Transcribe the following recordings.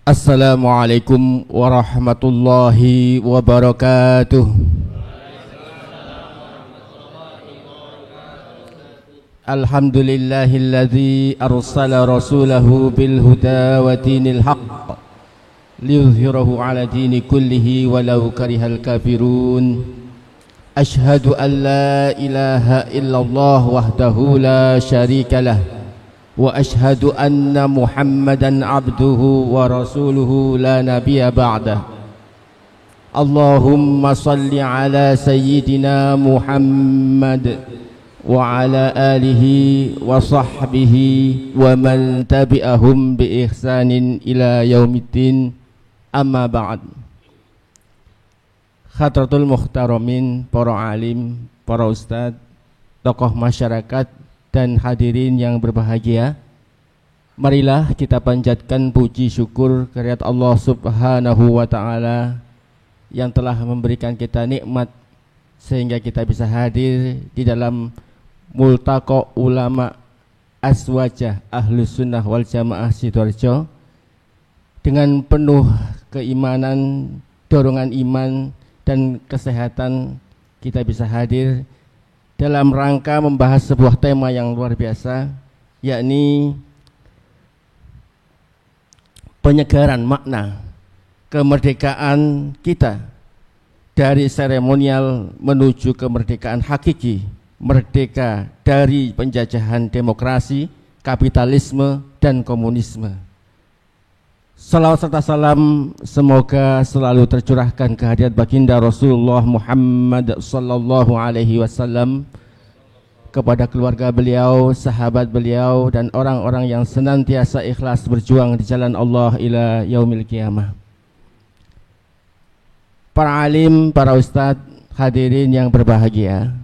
Assalamualaikum warahmatullahi wabarakatuh. Alhamdulillahilladzi arsala rasulahu bil huda wa dinil haqq liyuzhirahu ala dini kullihi walau karihal kafirun. Ashhadu an la ilaha illallah wahdahu la syarika lah wa ashhadu anna Muhammadan abduhu wa rasuluhu la nabiyya ba'dah. Allahumma salli ala sayyidina Muhammad wa ala alihi wa sahbihi wa man tabi'ahum bi ihsanin ila yaumiddin, amma ba'd. Hadratul muhtaramin, para alim, para ustadz, tokoh masyarakat dan hadirin yang berbahagia, marilah kita panjatkan puji syukur kehadirat Allah Subhanahu wa ta'ala yang telah memberikan kita nikmat sehingga kita bisa hadir di dalam multaqa ulama aswajah Ahlus Sunnah wal Jamaah Sidoarjo dengan penuh keimanan, dorongan iman dan kesehatan. Kita bisa hadir dalam rangka membahas sebuah tema yang luar biasa, yakni penyegaran makna kemerdekaan kita dari seremonial menuju kemerdekaan hakiki, merdeka dari penjajahan demokrasi, kapitalisme, dan komunisme. Salawat serta salam semoga selalu tercurahkan kehadirat baginda Rasulullah Muhammad sallallahu alaihi wasallam kepada keluarga beliau, sahabat beliau, dan orang-orang yang senantiasa ikhlas berjuang di jalan Allah ila yaumil qiyamah. Para alim, para ustadz, hadirin yang berbahagia,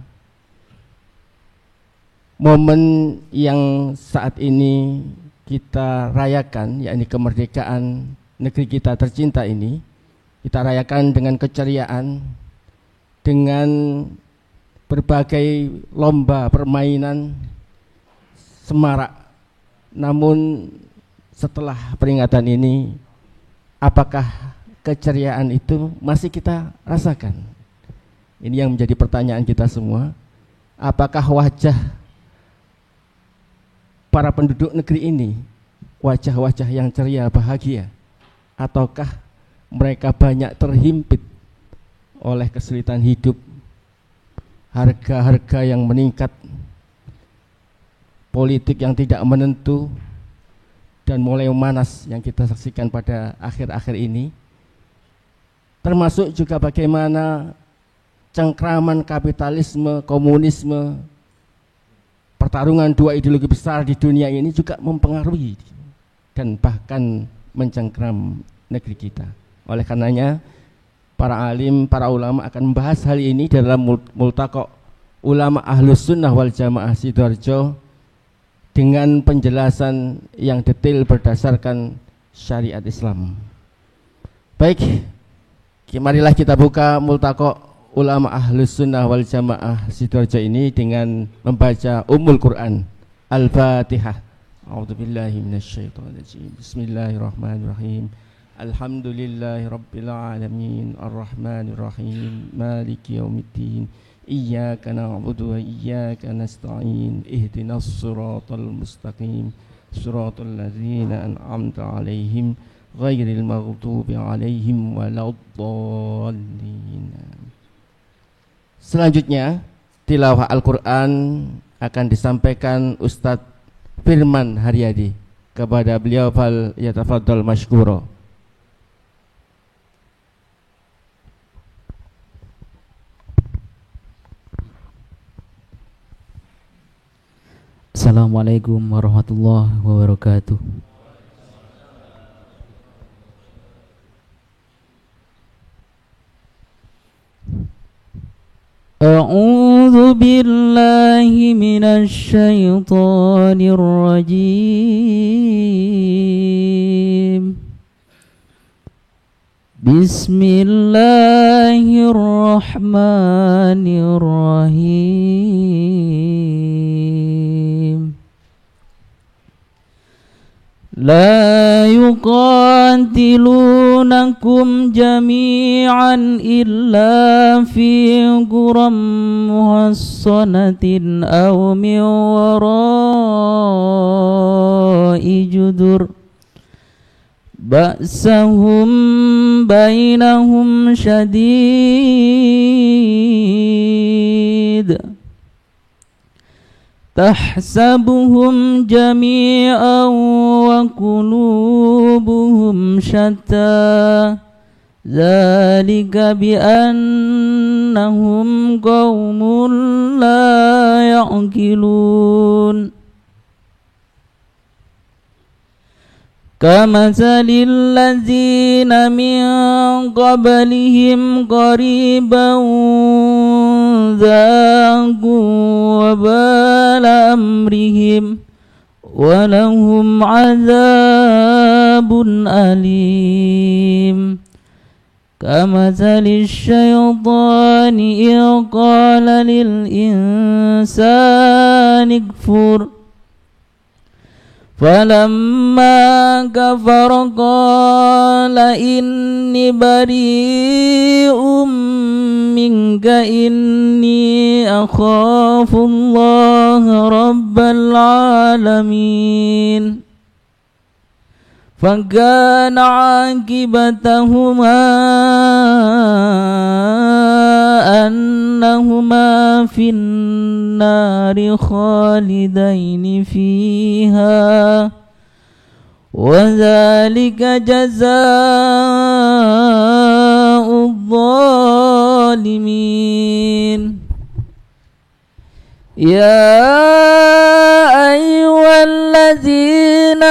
momen yang saat ini kita rayakan, yakni kemerdekaan negeri kita tercinta ini, kita rayakan dengan keceriaan, dengan berbagai lomba permainan semarak. Namun setelah peringatan ini, apakah keceriaan itu masih kita rasakan? Ini yang menjadi pertanyaan kita semua. Apakah wajah para penduduk negeri ini wajah-wajah yang ceria bahagia, ataukah mereka banyak terhimpit oleh kesulitan hidup, harga-harga yang meningkat, politik yang tidak menentu, dan mulai memanas yang kita saksikan pada akhir-akhir ini, termasuk juga bagaimana cengkraman kapitalisme, komunisme, pertarungan dua ideologi besar di dunia ini juga mempengaruhi dan bahkan mencengkram negeri kita. Oleh karenanya, para alim, para ulama akan membahas hal ini dalam multaqa ulama Ahlus Sunnah wal Jamaah Sidoarjo dengan penjelasan yang detail berdasarkan syariat Islam. Baik, marilah kita buka multaqa ulama Ahlus Sunnah wal Jamaah Sidoarjo ini dengan membaca Ummul Quran, Al-Fatihah. A'udzubillahi minasyaitonirrajim. Bismillahirrahmanirrahim. Alhamdulillahi rabbil alamin, arrahmanirrahim, maliki yaumiddin. Iyyaka na'budu wa iyyaka nasta'in. Ihdinas siratal mustaqim. Siratal ladzina an'amta 'alaihim ghairil maghdubi 'alaihim waladdallin. Selanjutnya, tilawah Al-Quran akan disampaikan Ustadz Firman Haryadi. Kepada beliau fal yatafaddal mashkura. Assalamualaikum warahmatullahi wabarakatuh. A'udzu billahi minasy syaithanir rajim. Bismillahirrahmanirrahim. La يقاتلونكم جميعا إلا في قرى محصنة أو من وراء جدر بأسهم بينهم شديد تحسبهم جميعا وقلوبهم شتى ذلك بأنهم قوم لا يعقلون كمثل الذين من قبلهم قريبا ذاقوا وبال أمرهم ولهم عذاب أليم كمثل الشيطان إذ قال للإنسان اكفر فلما كفر قال إني بريء منك إني أخاف الله رب العالمين فكان عاقبتهما أنهما في النار خالدين فيها وذلك جزاء الظالمين يا أيها الذين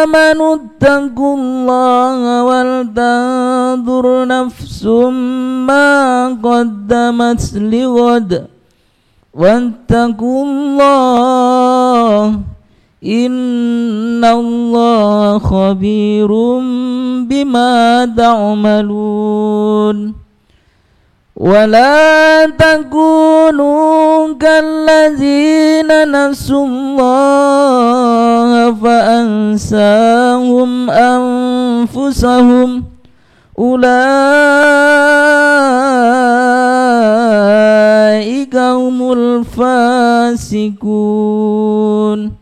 آمنوا اتقوا الله ولتنظر نفس ما قدمت لغد واتقوا الله إن الله خبير بما تعملون ولا تكونوا كالذين نسوا الله فأنساهم أنفسهم أولئك هم الفاسقون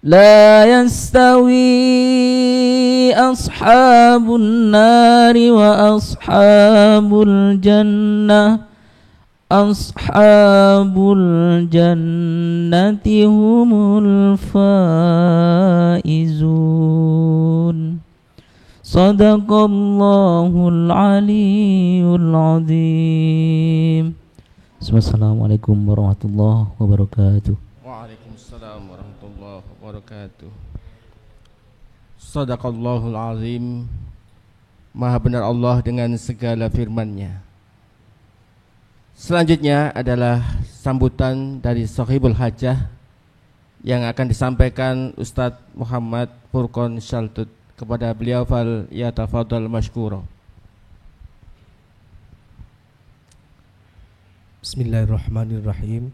لا يستوي أصحاب النار وأصحاب الجنة أصحاب الجنة هم الفائزون صدق الله العلي العظيم. Assalamualaikum warahmatullahi wabarakatuh. Waalaikumsalam warahmatullahi wabarakatuh. Sadaqallahul azim. Maha benar Allah dengan segala firman-Nya. Selanjutnya adalah sambutan dari Sohibul Hajah yang akan disampaikan Ustadz Muhammad Furqon Shaltut. Kepada beliau fal yatafadhal mashkura. Bismillahirrahmanirrahim.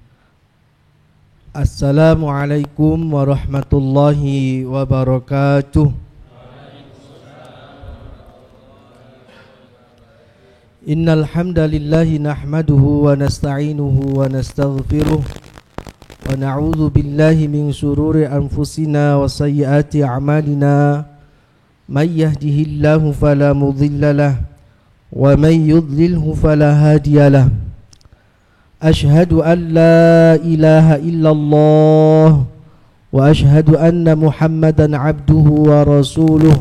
Assalamualaikum warahmatullahi wabarakatuh. Innal hamdalillahi nahmaduhu wa nasta'inuhu wa nastaghfiruh wa na'udzu billahi min shururi anfusina wa sayyiati a'malina. Man yahdihillahu fala mudilla lahu wa man yudlilhu fala hadiya lahu. Ashhadu an la ilaha illallah wa ashhadu anna Muhammadan abduhu wa rasuluh.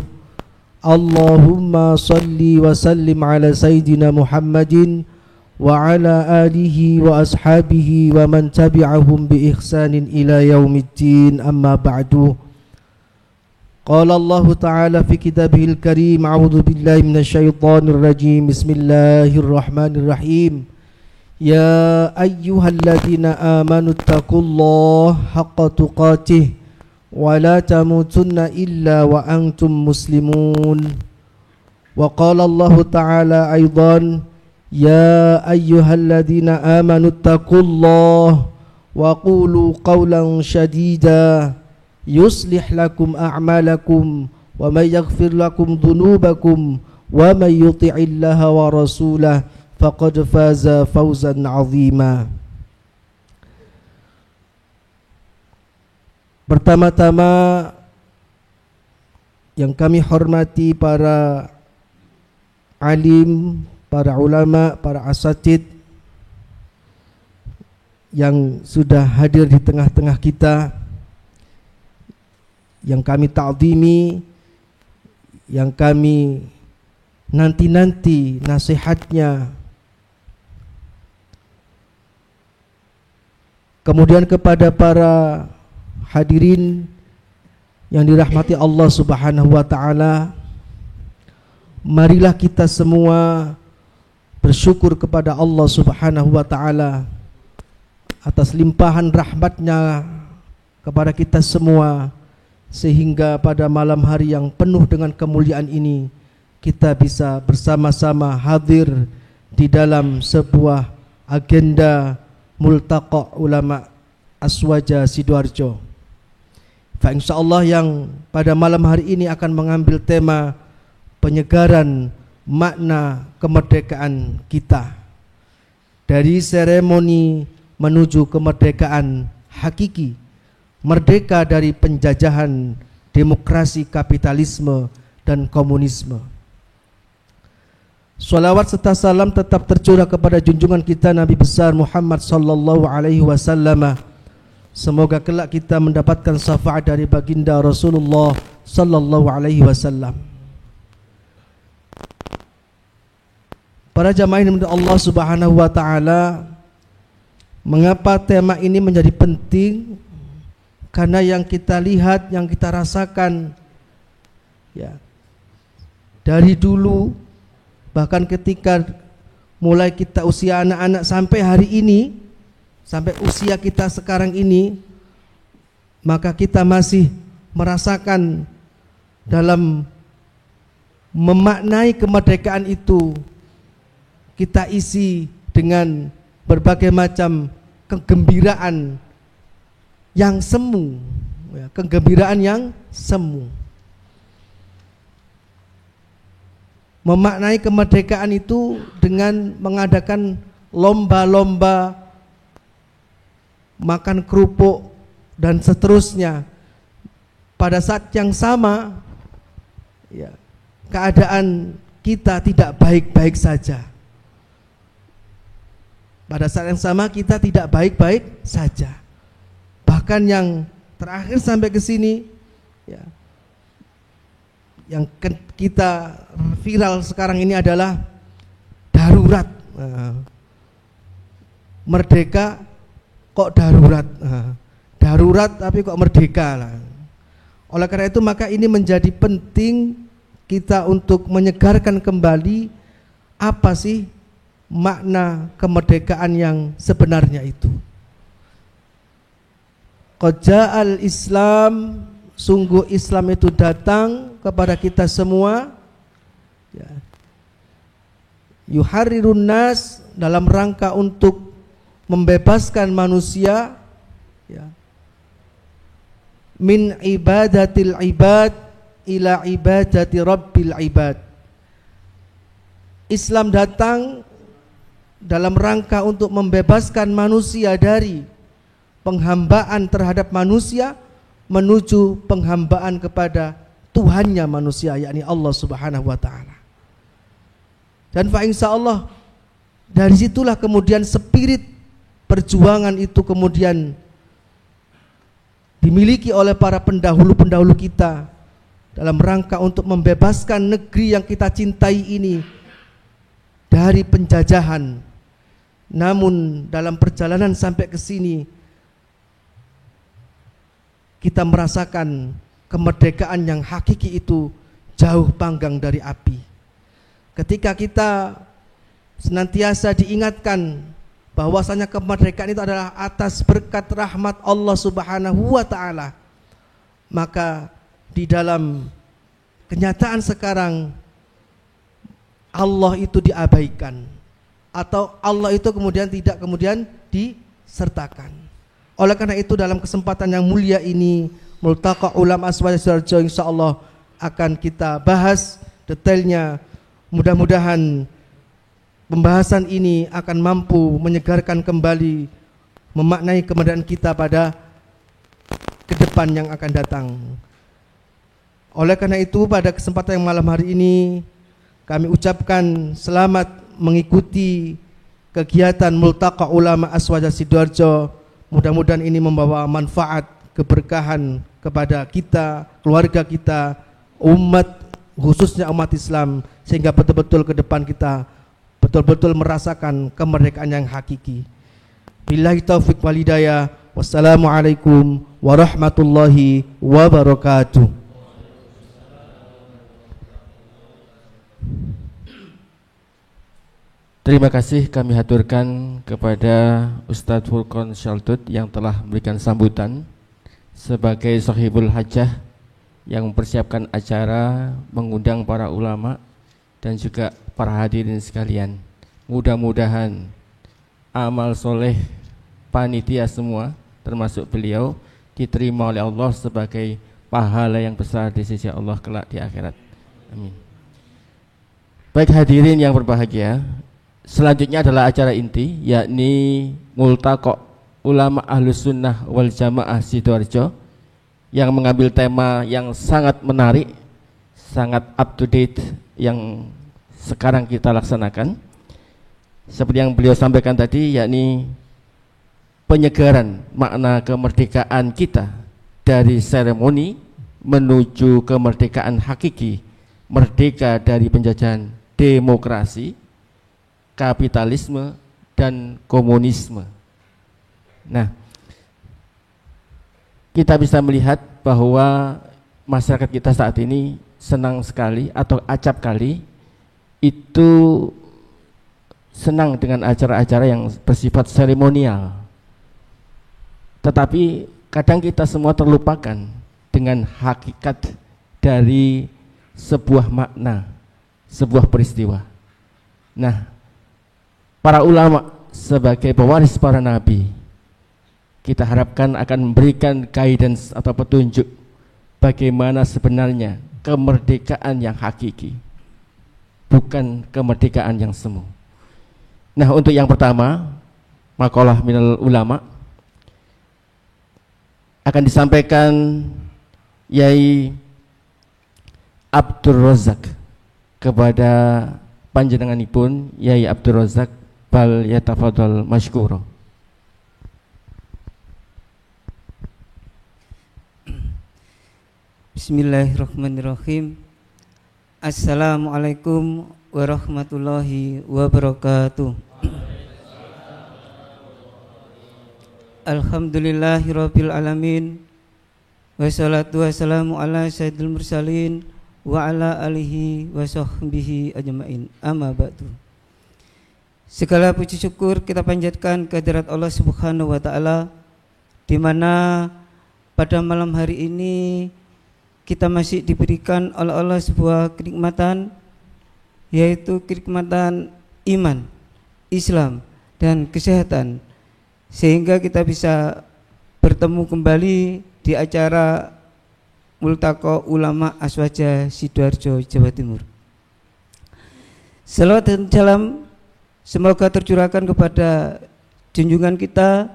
Allahumma salli wa sallim ala sayyidina Muhammadin wa ala alihi wa ashabihi wa man tabi'ahum bi ihsanin ila yaumiddin. Amma ba'du. Qala Allah Ta'ala fi kitabihil karim. A'udzu billahi minasy syaithanir rajim. Bismillahirrahmanirrahim. Ya ayyuhalladzina amanu taqullaha haqqa tuqatih wa la tamutunna illa wa antum muslimun. Wa qala Allah Ta'ala aidan ya ayyuhalladzina amanu taqullaha wa qulu qawlan shadida yuslih lakum a'malakum wa may yaghfir lakum dhunubakum wa may yuti'illaha wa rasulahu faqad faza fawzan 'azima. Pertama-tama yang kami hormati para alim, para ulama, para asatid yang sudah hadir di tengah-tengah kita, yang kami ta'zimi, yang kami nanti-nanti nasihatnya. Kemudian kepada para hadirin yang dirahmati Allah Subhanahu wa taala, marilah kita semua bersyukur kepada Allah Subhanahu wa taala atas limpahan rahmatnya kepada kita semua, sehingga pada malam hari yang penuh dengan kemuliaan ini kita bisa bersama-sama hadir di dalam sebuah agenda Multaqa Ulama Aswaja Sidoarjo. Fa insyaallah yang pada malam hari ini akan mengambil tema penyegaran makna kemerdekaan kita, dari seremoni menuju kemerdekaan hakiki, merdeka dari penjajahan demokrasi, kapitalisme dan komunisme. Salawat serta salam tetap tercurah kepada junjungan kita Nabi besar Muhammad sallallahu alaihi wasallam. Semoga kelak kita mendapatkan syafaat dari baginda Rasulullah sallallahu alaihi wasallam. Para jamaah yang dimuliakan Allah Subhanahu wa taala, mengapa tema ini menjadi penting? Karena yang kita lihat, yang kita rasakan ya, dari dulu, bahkan ketika mulai kita usia anak-anak sampai hari ini, sampai usia kita sekarang ini, maka kita masih merasakan dalam memaknai kemerdekaan itu kita isi dengan berbagai macam kegembiraan yang semu, ya, kegembiraan yang semu. Memaknai kemerdekaan itu dengan mengadakan lomba-lomba makan kerupuk dan seterusnya. Pada saat yang sama ya, keadaan kita tidak baik-baik saja. Pada saat yang sama kita tidak baik-baik saja. Bahkan yang terakhir sampai ke sini ya, yang kita viral sekarang ini adalah darurat. Merdeka kok darurat, darurat tapi kok merdeka lah. Oleh karena itu maka ini menjadi penting kita untuk menyegarkan kembali apa sih makna kemerdekaan yang sebenarnya itu. Qad ja'al Islam, sungguh Islam itu datang kepada kita semua ya. Yuharrirun nas, dalam rangka untuk membebaskan manusia ya, min ibadatil ibad ila ibadati rabbil ibad. Islam datang dalam rangka untuk membebaskan manusia dari penghambaan terhadap manusia menuju penghambaan kepada Tuhannya manusia, yakni Allah Subhanahu wa taala. Dan fa insyaallah dari situlah kemudian spirit perjuangan itu kemudian dimiliki oleh para pendahulu-pendahulu kita dalam rangka untuk membebaskan negeri yang kita cintai ini dari penjajahan. Namun dalam perjalanan sampai ke sini kita merasakan kemerdekaan yang hakiki itu jauh panggang dari api. Ketika kita senantiasa diingatkan bahwasanya kemerdekaan itu adalah atas berkat rahmat Allah Subhanahu wa taala, maka di dalam kenyataan sekarang Allah itu diabaikan atau Allah itu kemudian tidak disertakan. Oleh karena itu dalam kesempatan yang mulia ini Multaqa Ulama Aswaja Sidoarjo insyaallah akan kita bahas detailnya. Mudah-mudahan pembahasan ini akan mampu menyegarkan kembali, memaknai kemerdekaan kita pada ke depan yang akan datang. Oleh karena itu pada kesempatan yang malam hari ini kami ucapkan selamat mengikuti kegiatan Multaqa Ulama Aswaja Sidoarjo. Mudah-mudahan ini membawa manfaat, keberkahan kepada kita, keluarga kita, umat, khususnya umat Islam, sehingga betul-betul ke depan kita betul-betul merasakan kemerdekaan yang hakiki. Billahi taufiq wal hidayah. Wassalamualaikum warahmatullahi wabarakatuh. Terima kasih kami haturkan kepada Ustadz Furqon Syaltut yang telah memberikan sambutan sebagai sahibul hajah yang mempersiapkan acara, mengundang para ulama dan juga para hadirin sekalian. Mudah-mudahan amal soleh panitia semua termasuk beliau diterima oleh Allah sebagai pahala yang besar di sisi Allah kelak di akhirat. Amin. Baik hadirin yang berbahagia, selanjutnya adalah acara inti, yakni Multaqa Ulama Ahlus Sunnah wal Jamaah Sidoarjo yang mengambil tema yang sangat menarik, sangat up to date yang sekarang kita laksanakan. Seperti yang beliau sampaikan tadi, yakni penyegaran makna kemerdekaan kita dari seremoni menuju kemerdekaan hakiki, merdeka dari penjajahan demokrasi, kapitalisme, dan komunisme. Nah, kita bisa melihat bahwa masyarakat kita saat ini senang sekali atau acap kali itu senang dengan acara-acara yang bersifat seremonial. Tetapi kadang kita semua terlupakan dengan hakikat dari sebuah makna, sebuah peristiwa. Nah, para ulama sebagai pewaris para nabi, kita harapkan akan memberikan guidance atau petunjuk bagaimana sebenarnya kemerdekaan yang hakiki, bukan kemerdekaan yang semu. Nah, untuk yang pertama, maqalah minal ulama akan disampaikan Yai Abdul Razak kepada panjenenganipun Yai Abdul Razak bal yatafadhal masykura. Bismillahirrahmanirrahim. Assalamualaikum warahmatullahi wabarakatuh. Alhamdulillahirabbil alamin. Wassalatu wassalamu ala sayyidil mursalin wa ala alihi wa sahbihi ajmain. Amma ba'du. Segala puji syukur kita panjatkan kehadirat Allah Subhanahu wa taala, di mana pada malam hari ini kita masih diberikan oleh Allah sebuah kenikmatan, yaitu kenikmatan iman, Islam, dan kesehatan, sehingga kita bisa bertemu kembali di acara Multaqa Ulama Aswaja Sidoarjo, Jawa Timur. Salawat dan salam semoga tercurahkan kepada junjungan kita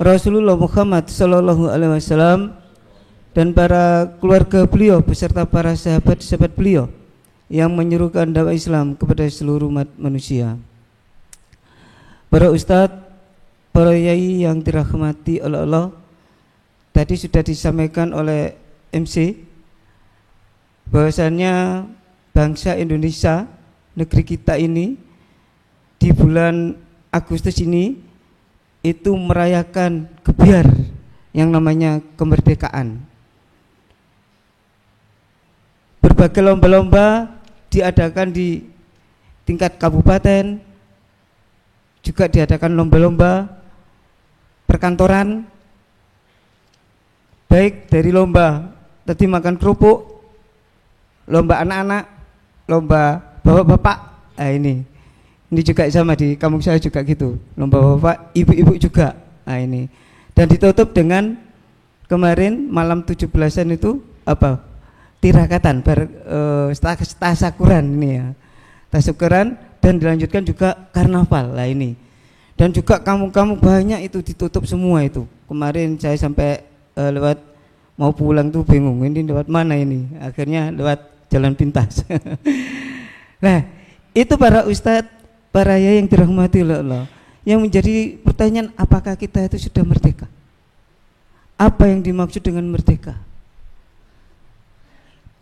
Rasulullah Muhammad sallallahu alaihi wasallam dan para keluarga beliau beserta para sahabat-sahabat beliau yang menyerukan dakwah Islam kepada seluruh umat manusia. Para ustadz, para yai yang dirahmati oleh Allah, tadi sudah disampaikan oleh MC bahwasannya bangsa Indonesia, negeri kita ini di bulan Agustus ini itu merayakan gebiar yang namanya kemerdekaan. Berbagai lomba-lomba diadakan di tingkat kabupaten, juga diadakan lomba-lomba perkantoran, baik dari lomba tadi makan kerupuk, lomba anak-anak, lomba bapak-bapak. Nah, ini juga sama di kampung saya juga gitu, lomba bapak, ibu-ibu juga. Nah, ini dan ditutup dengan kemarin malam 17-an itu apa? Tirakatan tasakuran ini ya. Tasakuran dan dilanjutkan juga karnaval lah ini. Dan juga kamu-kamu banyak itu ditutup semua itu. Kemarin saya sampai lewat mau pulang tuh bingung ini lewat mana ini. Akhirnya lewat jalan pintas. Nah, itu para ustadz, para yai yang dirahmati oleh Allah. Yang menjadi pertanyaan, apakah kita itu sudah merdeka? Apa yang dimaksud dengan merdeka?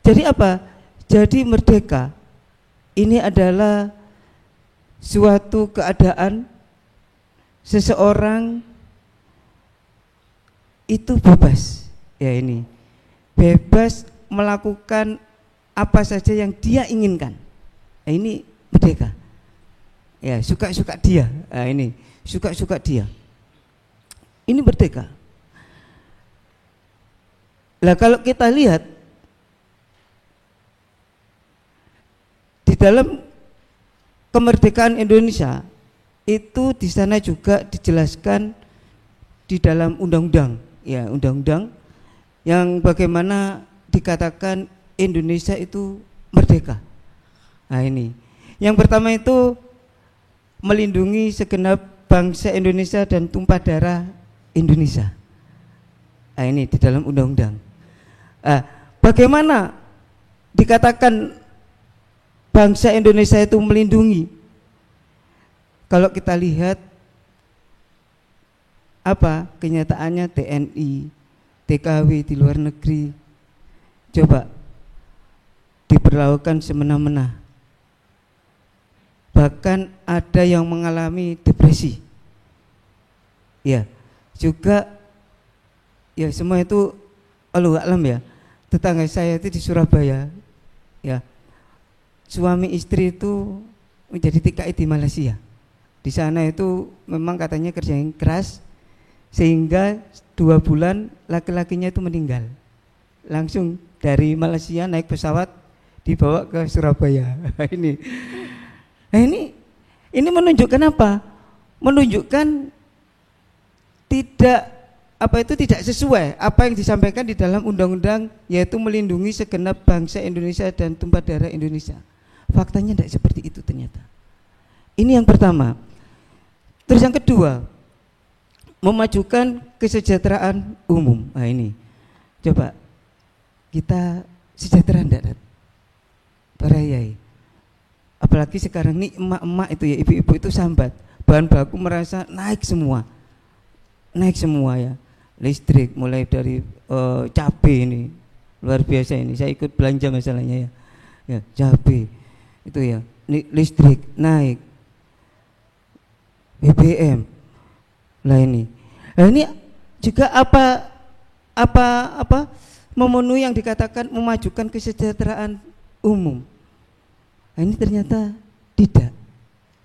Jadi apa? Jadi merdeka ini adalah suatu keadaan seseorang itu bebas. Ya ini. Bebas melakukan apa saja yang dia inginkan. Nah, ini merdeka. Ya, suka-suka dia. Nah, ini suka-suka dia. Ini merdeka. Lah kalau kita lihat di dalam kemerdekaan Indonesia itu di sana juga dijelaskan di dalam undang-undang, ya undang-undang yang bagaimana dikatakan Indonesia itu merdeka. Nah ini, yang pertama itu melindungi segenap bangsa Indonesia dan tumpah darah Indonesia. Nah ini di dalam undang-undang. Bagaimana dikatakan bangsa Indonesia itu melindungi? Kalau kita lihat apa kenyataannya TNI, TKW di luar negeri coba diperlakukan semena-mena. Bahkan ada yang mengalami depresi. Ya, juga ya semua itu Allahu a'lam ya. Tetangga saya itu di Surabaya, ya suami istri itu menjadi TKI di Malaysia. Di sana itu memang katanya kerja yang keras, sehingga 2 bulan laki-lakinya itu meninggal. Langsung dari Malaysia naik pesawat dibawa ke Surabaya. ini menunjukkan apa? Menunjukkan tidak sesuai apa yang disampaikan di dalam undang-undang, yaitu melindungi segenap bangsa Indonesia dan tumpah darah Indonesia. Faktanya tidak seperti itu ternyata. Ini yang pertama. Terus yang kedua, memajukan kesejahteraan umum. Nah ini, coba kita sejahtera enggak para yai? Apalagi sekarang nih emak-emak itu ya, ibu-ibu itu sambat, bahan baku merasa naik semua ya. Listrik mulai dari cabai ini luar biasa ini. Saya ikut belanja masalahnya ya cabai itu ya, listrik naik, BBM lah ini. Nah ini juga apa memenuhi yang dikatakan memajukan kesejahteraan umum. Nah, ini ternyata tidak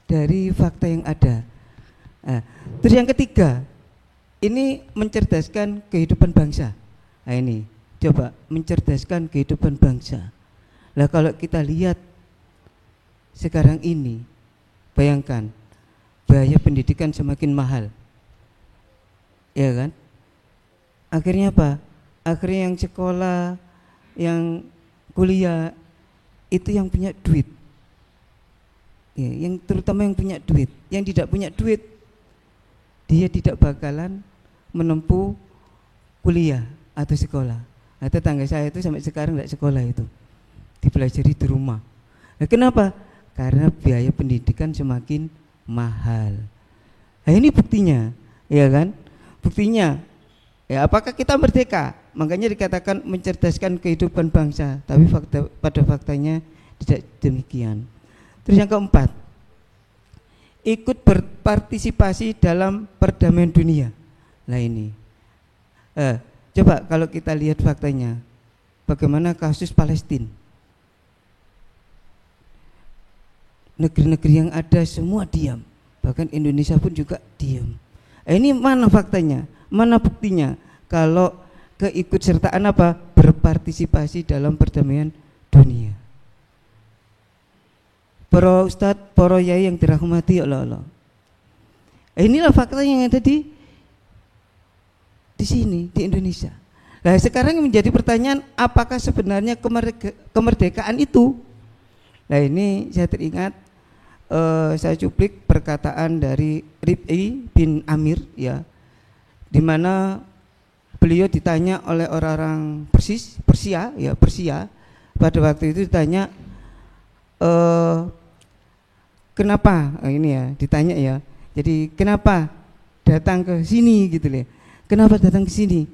dari fakta yang ada. Nah, terus yang ketiga, ini mencerdaskan kehidupan bangsa. Nah ini, coba mencerdaskan kehidupan bangsa. Lah kalau kita lihat sekarang ini, bayangkan biaya pendidikan semakin mahal, ya kan? Akhirnya apa? Akhirnya yang sekolah, yang kuliah itu yang punya duit, ya, yang terutama yang punya duit. Yang tidak punya duit, dia tidak bakalan menempuh kuliah atau sekolah. Nah, tetangga saya itu sampai sekarang tidak sekolah itu, dipelajari di rumah. Nah, kenapa? Karena biaya pendidikan semakin mahal. Nah, ini buktinya, ya kan? Buktinya, ya apakah kita merdeka? Makanya dikatakan mencerdaskan kehidupan bangsa, tapi pada faktanya tidak demikian. Terus yang keempat, ikut berpartisipasi dalam perdamaian dunia. Nah ini, coba kalau kita lihat faktanya, bagaimana kasus Palestina. Negeri-negeri yang ada semua diam, bahkan Indonesia pun juga diam. Ini mana faktanya? Mana buktinya? Kalau keikutsertaan apa? Berpartisipasi dalam perdamaian dunia. Para ustadz, para yai yang dirahmati oleh Allah. Inilah fakta yang ada di sini, di Indonesia. Nah, sekarang menjadi pertanyaan, apakah sebenarnya kemerdekaan itu? Nah, ini saya teringat saya cuplik perkataan dari Rib'i bin Amir, ya, di mana beliau ditanya oleh orang-orang Persia, pada waktu itu ditanya kenapa, ini ya ditanya ya, jadi kenapa datang ke sini gitu loh, kenapa datang ke sini?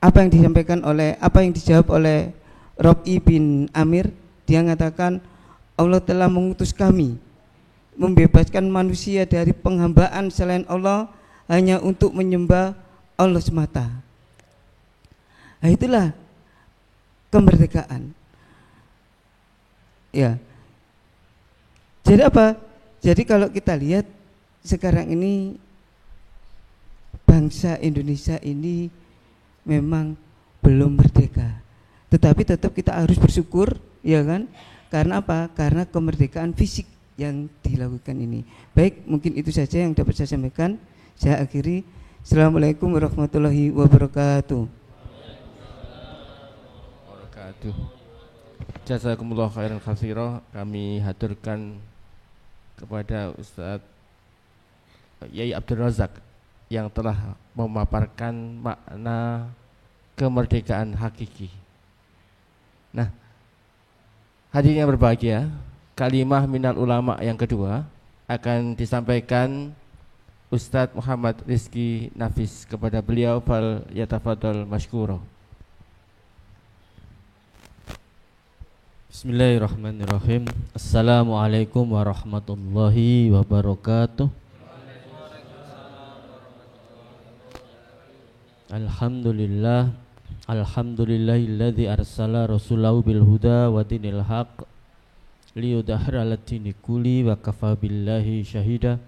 Apa yang dijawab oleh Rib'i bin Amir? Dia mengatakan, Allah telah mengutus kami membebaskan manusia dari penghambaan selain Allah hanya untuk menyembah Allah semata. Nah, itulah kemerdekaan. Ya. Jadi apa? Jadi kalau kita lihat sekarang ini bangsa Indonesia ini memang belum merdeka. Tetapi tetap kita harus bersyukur, ya kan? Karena apa? Karena kemerdekaan fisik yang dilakukan ini. Baik, mungkin itu saja yang dapat saya sampaikan. Saya akhiri. Assalamualaikum warahmatullahi wabarakatuh. Jazakumullah khairan katsira. Kami haturkan kepada Ustaz Yai Abdul Razak yang telah memaparkan makna kemerdekaan hakiki. Nah, hadirin yang berbahagia, kalimah minal ulama yang kedua akan disampaikan Ustadz Muhammad Rizki Nafis. Kepada beliau fal yatafadhal masykura. Bismillahirrahmanirrahim. Assalamualaikum warahmatullahi wabarakatuh. Alhamdulillah, alhamdulillahilladzi arsala rasulahu bil huda wa dinil haq liyudhhira 'alad dini kulli wa kafa billahi syahida.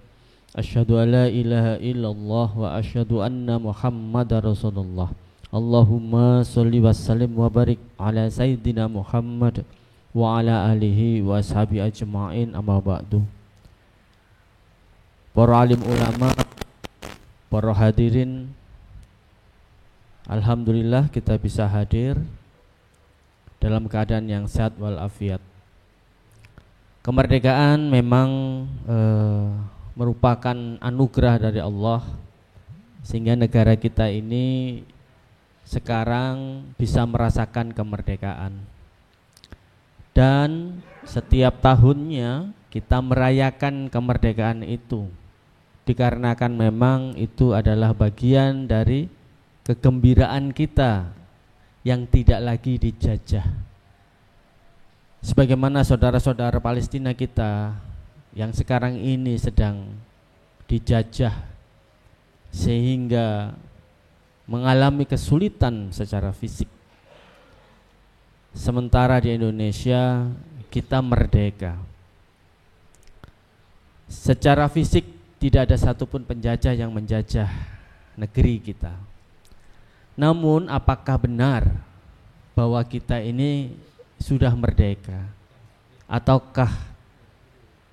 Asyhadu an la ilaha illallah wa asyhadu anna Muhammadar Rasulullah. Allahumma sholli wa sallim wa barik ala sayyidina Muhammad wa ala alihi wa ashabi ajma'in, amma ba'du. Para alim ulama, para hadirin, alhamdulillah kita bisa hadir dalam keadaan yang sehat walafiat. Kemerdekaan memang merupakan anugerah dari Allah, sehingga negara kita ini sekarang bisa merasakan kemerdekaan. Dan setiap tahunnya kita merayakan kemerdekaan itu, dikarenakan memang itu adalah bagian dari kegembiraan kita yang tidak lagi dijajah. Sebagaimana saudara-saudara Palestina kita yang sekarang ini sedang dijajah sehingga mengalami kesulitan secara fisik. Sementara di Indonesia kita merdeka. Secara fisik tidak ada satupun penjajah yang menjajah negeri kita. Namun apakah benar bahwa kita ini sudah merdeka? Ataukah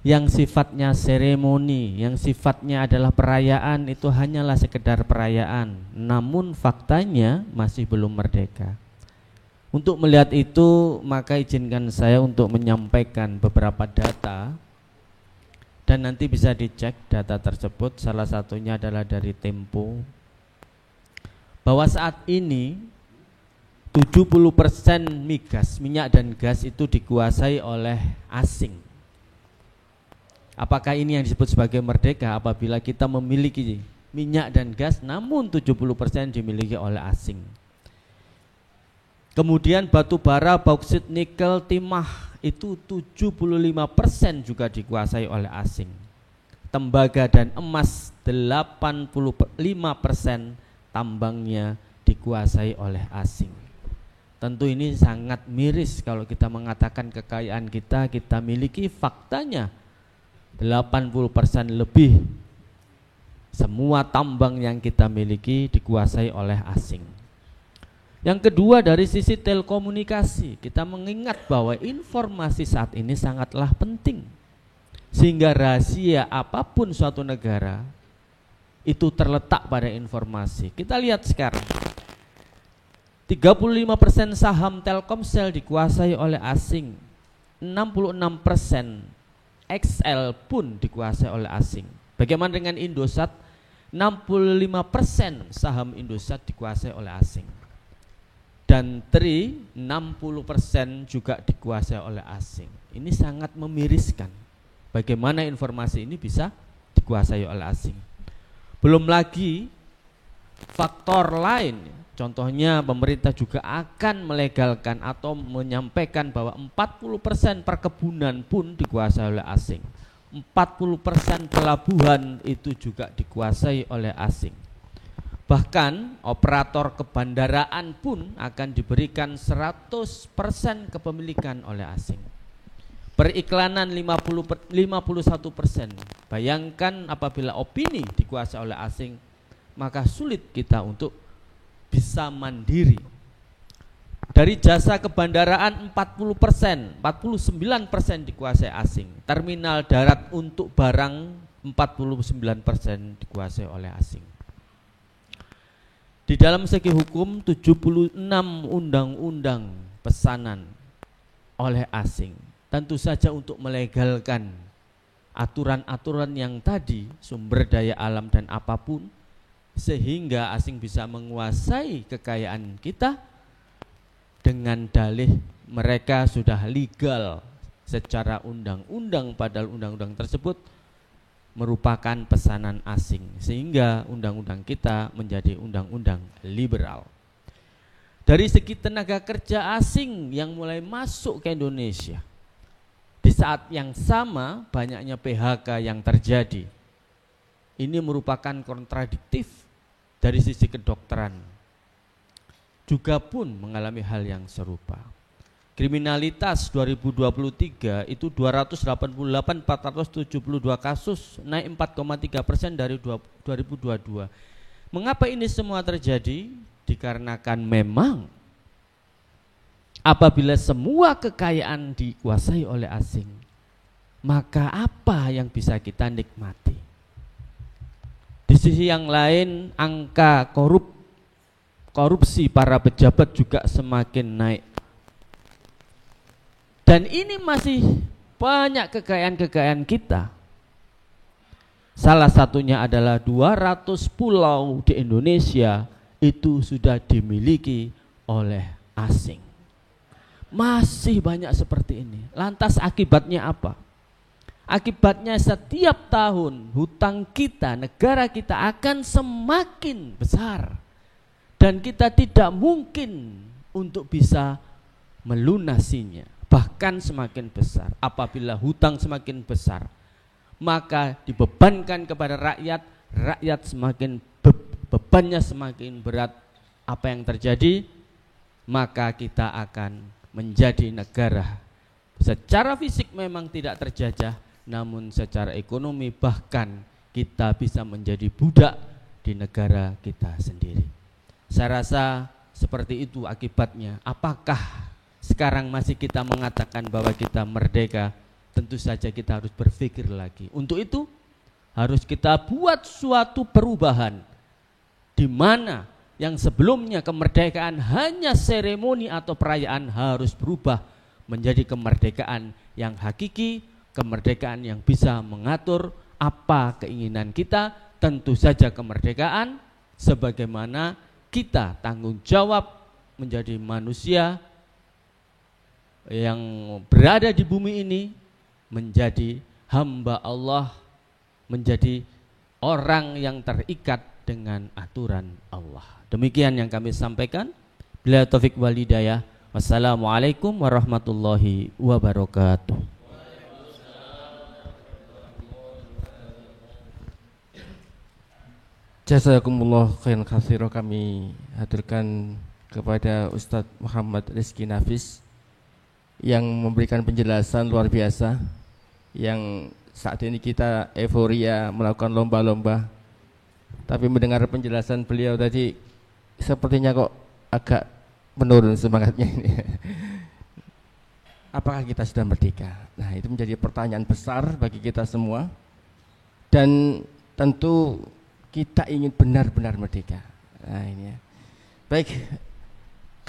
yang sifatnya seremoni, yang sifatnya adalah perayaan itu hanyalah sekedar perayaan, namun faktanya masih belum merdeka? Untuk melihat itu, maka izinkan saya untuk menyampaikan beberapa data, dan nanti bisa dicek data tersebut. Salah satunya adalah dari Tempo, bahwa saat ini 70% migas, minyak dan gas itu dikuasai oleh asing. Apakah ini yang disebut sebagai merdeka apabila kita memiliki minyak dan gas namun 70% dimiliki oleh asing? Kemudian batu bara, bauksit, nikel, timah itu 75% juga dikuasai oleh asing. Tembaga dan emas 85% tambangnya dikuasai oleh asing. Tentu ini sangat miris kalau kita mengatakan kekayaan kita miliki, faktanya 80% lebih semua tambang yang kita miliki dikuasai oleh asing. Yang kedua, dari sisi telekomunikasi, kita mengingat bahwa informasi saat ini sangatlah penting, sehingga rahasia apapun suatu negara itu terletak pada informasi. Kita lihat sekarang 35% saham Telkomsel dikuasai oleh asing. 66% XL pun dikuasai oleh asing. Bagaimana dengan Indosat? 65% saham Indosat dikuasai oleh asing. Dan Tri 60% juga dikuasai oleh asing. Ini sangat memiriskan. Bagaimana informasi ini bisa dikuasai oleh asing. Belum lagi faktor lain. Contohnya pemerintah juga akan melegalkan atau menyampaikan bahwa 40% perkebunan pun dikuasai oleh asing. 40% pelabuhan itu juga dikuasai oleh asing. Bahkan operator kebandaraan pun akan diberikan 100% kepemilikan oleh asing. Periklanan 51%. Bayangkan apabila opini dikuasai oleh asing, maka sulit kita untuk bisa mandiri. Dari jasa kebandaraan 40%, 49% dikuasai asing. Terminal darat untuk barang 49% dikuasai oleh asing. Di dalam segi hukum 76 undang-undang pesanan oleh asing. Tentu saja untuk melegalkan aturan-aturan yang tadi, sumber daya alam dan apapun, sehingga asing bisa menguasai kekayaan kita dengan dalih mereka sudah legal secara undang-undang, padahal undang-undang tersebut merupakan pesanan asing, sehingga undang-undang kita menjadi undang-undang liberal. Dari segi tenaga kerja asing yang mulai masuk ke Indonesia, di saat yang sama banyaknya PHK yang terjadi, ini merupakan kontradiktif. Dari sisi kedokteran juga pun mengalami hal yang serupa. Kriminalitas 2023 itu 288.472 kasus, naik 4,3% dari 2022. Mengapa ini semua terjadi? Dikarenakan memang apabila semua kekayaan dikuasai oleh asing, maka apa yang bisa kita nikmati? Di sisi yang lain, angka korupsi para pejabat juga semakin naik. Dan ini masih banyak kekayaan-kekayaan kita. Salah satunya adalah 200 pulau di Indonesia itu sudah dimiliki oleh asing. Masih banyak seperti ini. Lantas akibatnya apa? Akibatnya setiap tahun hutang kita, negara kita akan semakin besar. Dan kita tidak mungkin untuk bisa melunasinya. Bahkan semakin besar. Apabila hutang semakin besar, maka dibebankan kepada rakyat. Rakyat semakin bebannya semakin berat. Apa yang terjadi? Maka kita akan menjadi negara secara fisik memang tidak terjajah, namun secara ekonomi bahkan kita bisa menjadi budak di negara kita sendiri. Saya rasa seperti itu akibatnya. Apakah sekarang masih kita mengatakan bahwa kita merdeka? Tentu saja kita harus berpikir lagi. Untuk itu harus kita buat suatu perubahan, di mana yang sebelumnya kemerdekaan hanya seremoni atau perayaan harus berubah menjadi kemerdekaan yang hakiki, kemerdekaan yang bisa mengatur apa keinginan kita. Tentu saja kemerdekaan sebagaimana kita tanggung jawab menjadi manusia yang berada di bumi ini, menjadi hamba Allah, menjadi orang yang terikat dengan aturan Allah. Demikian yang kami sampaikan. Bila taufik wal hidayah. Wassalamualaikum warahmatullahi wabarakatuh. Jazakumullah khairan katsira, kami haturkan kepada Ustadz Muhammad Rizky Nafis yang memberikan penjelasan luar biasa, yang saat ini kita euforia melakukan lomba-lomba, tapi mendengar penjelasan beliau tadi sepertinya kok agak menurun semangatnya ini. Apakah kita sudah merdeka? Nah, itu menjadi pertanyaan besar bagi kita semua, dan tentu kita ingin benar-benar merdeka. Nah, ini ya. Baik,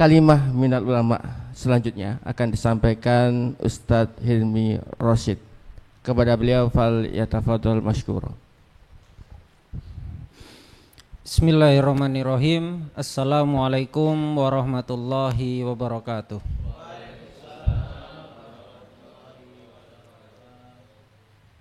kalimah minal ulama selanjutnya akan disampaikan Ustadz Hilmi Rosyid. Kepada beliau fal yatafadhal masykur. Bismillahirrahmanirrahim. Assalamualaikum warahmatullahi wabarakatuh.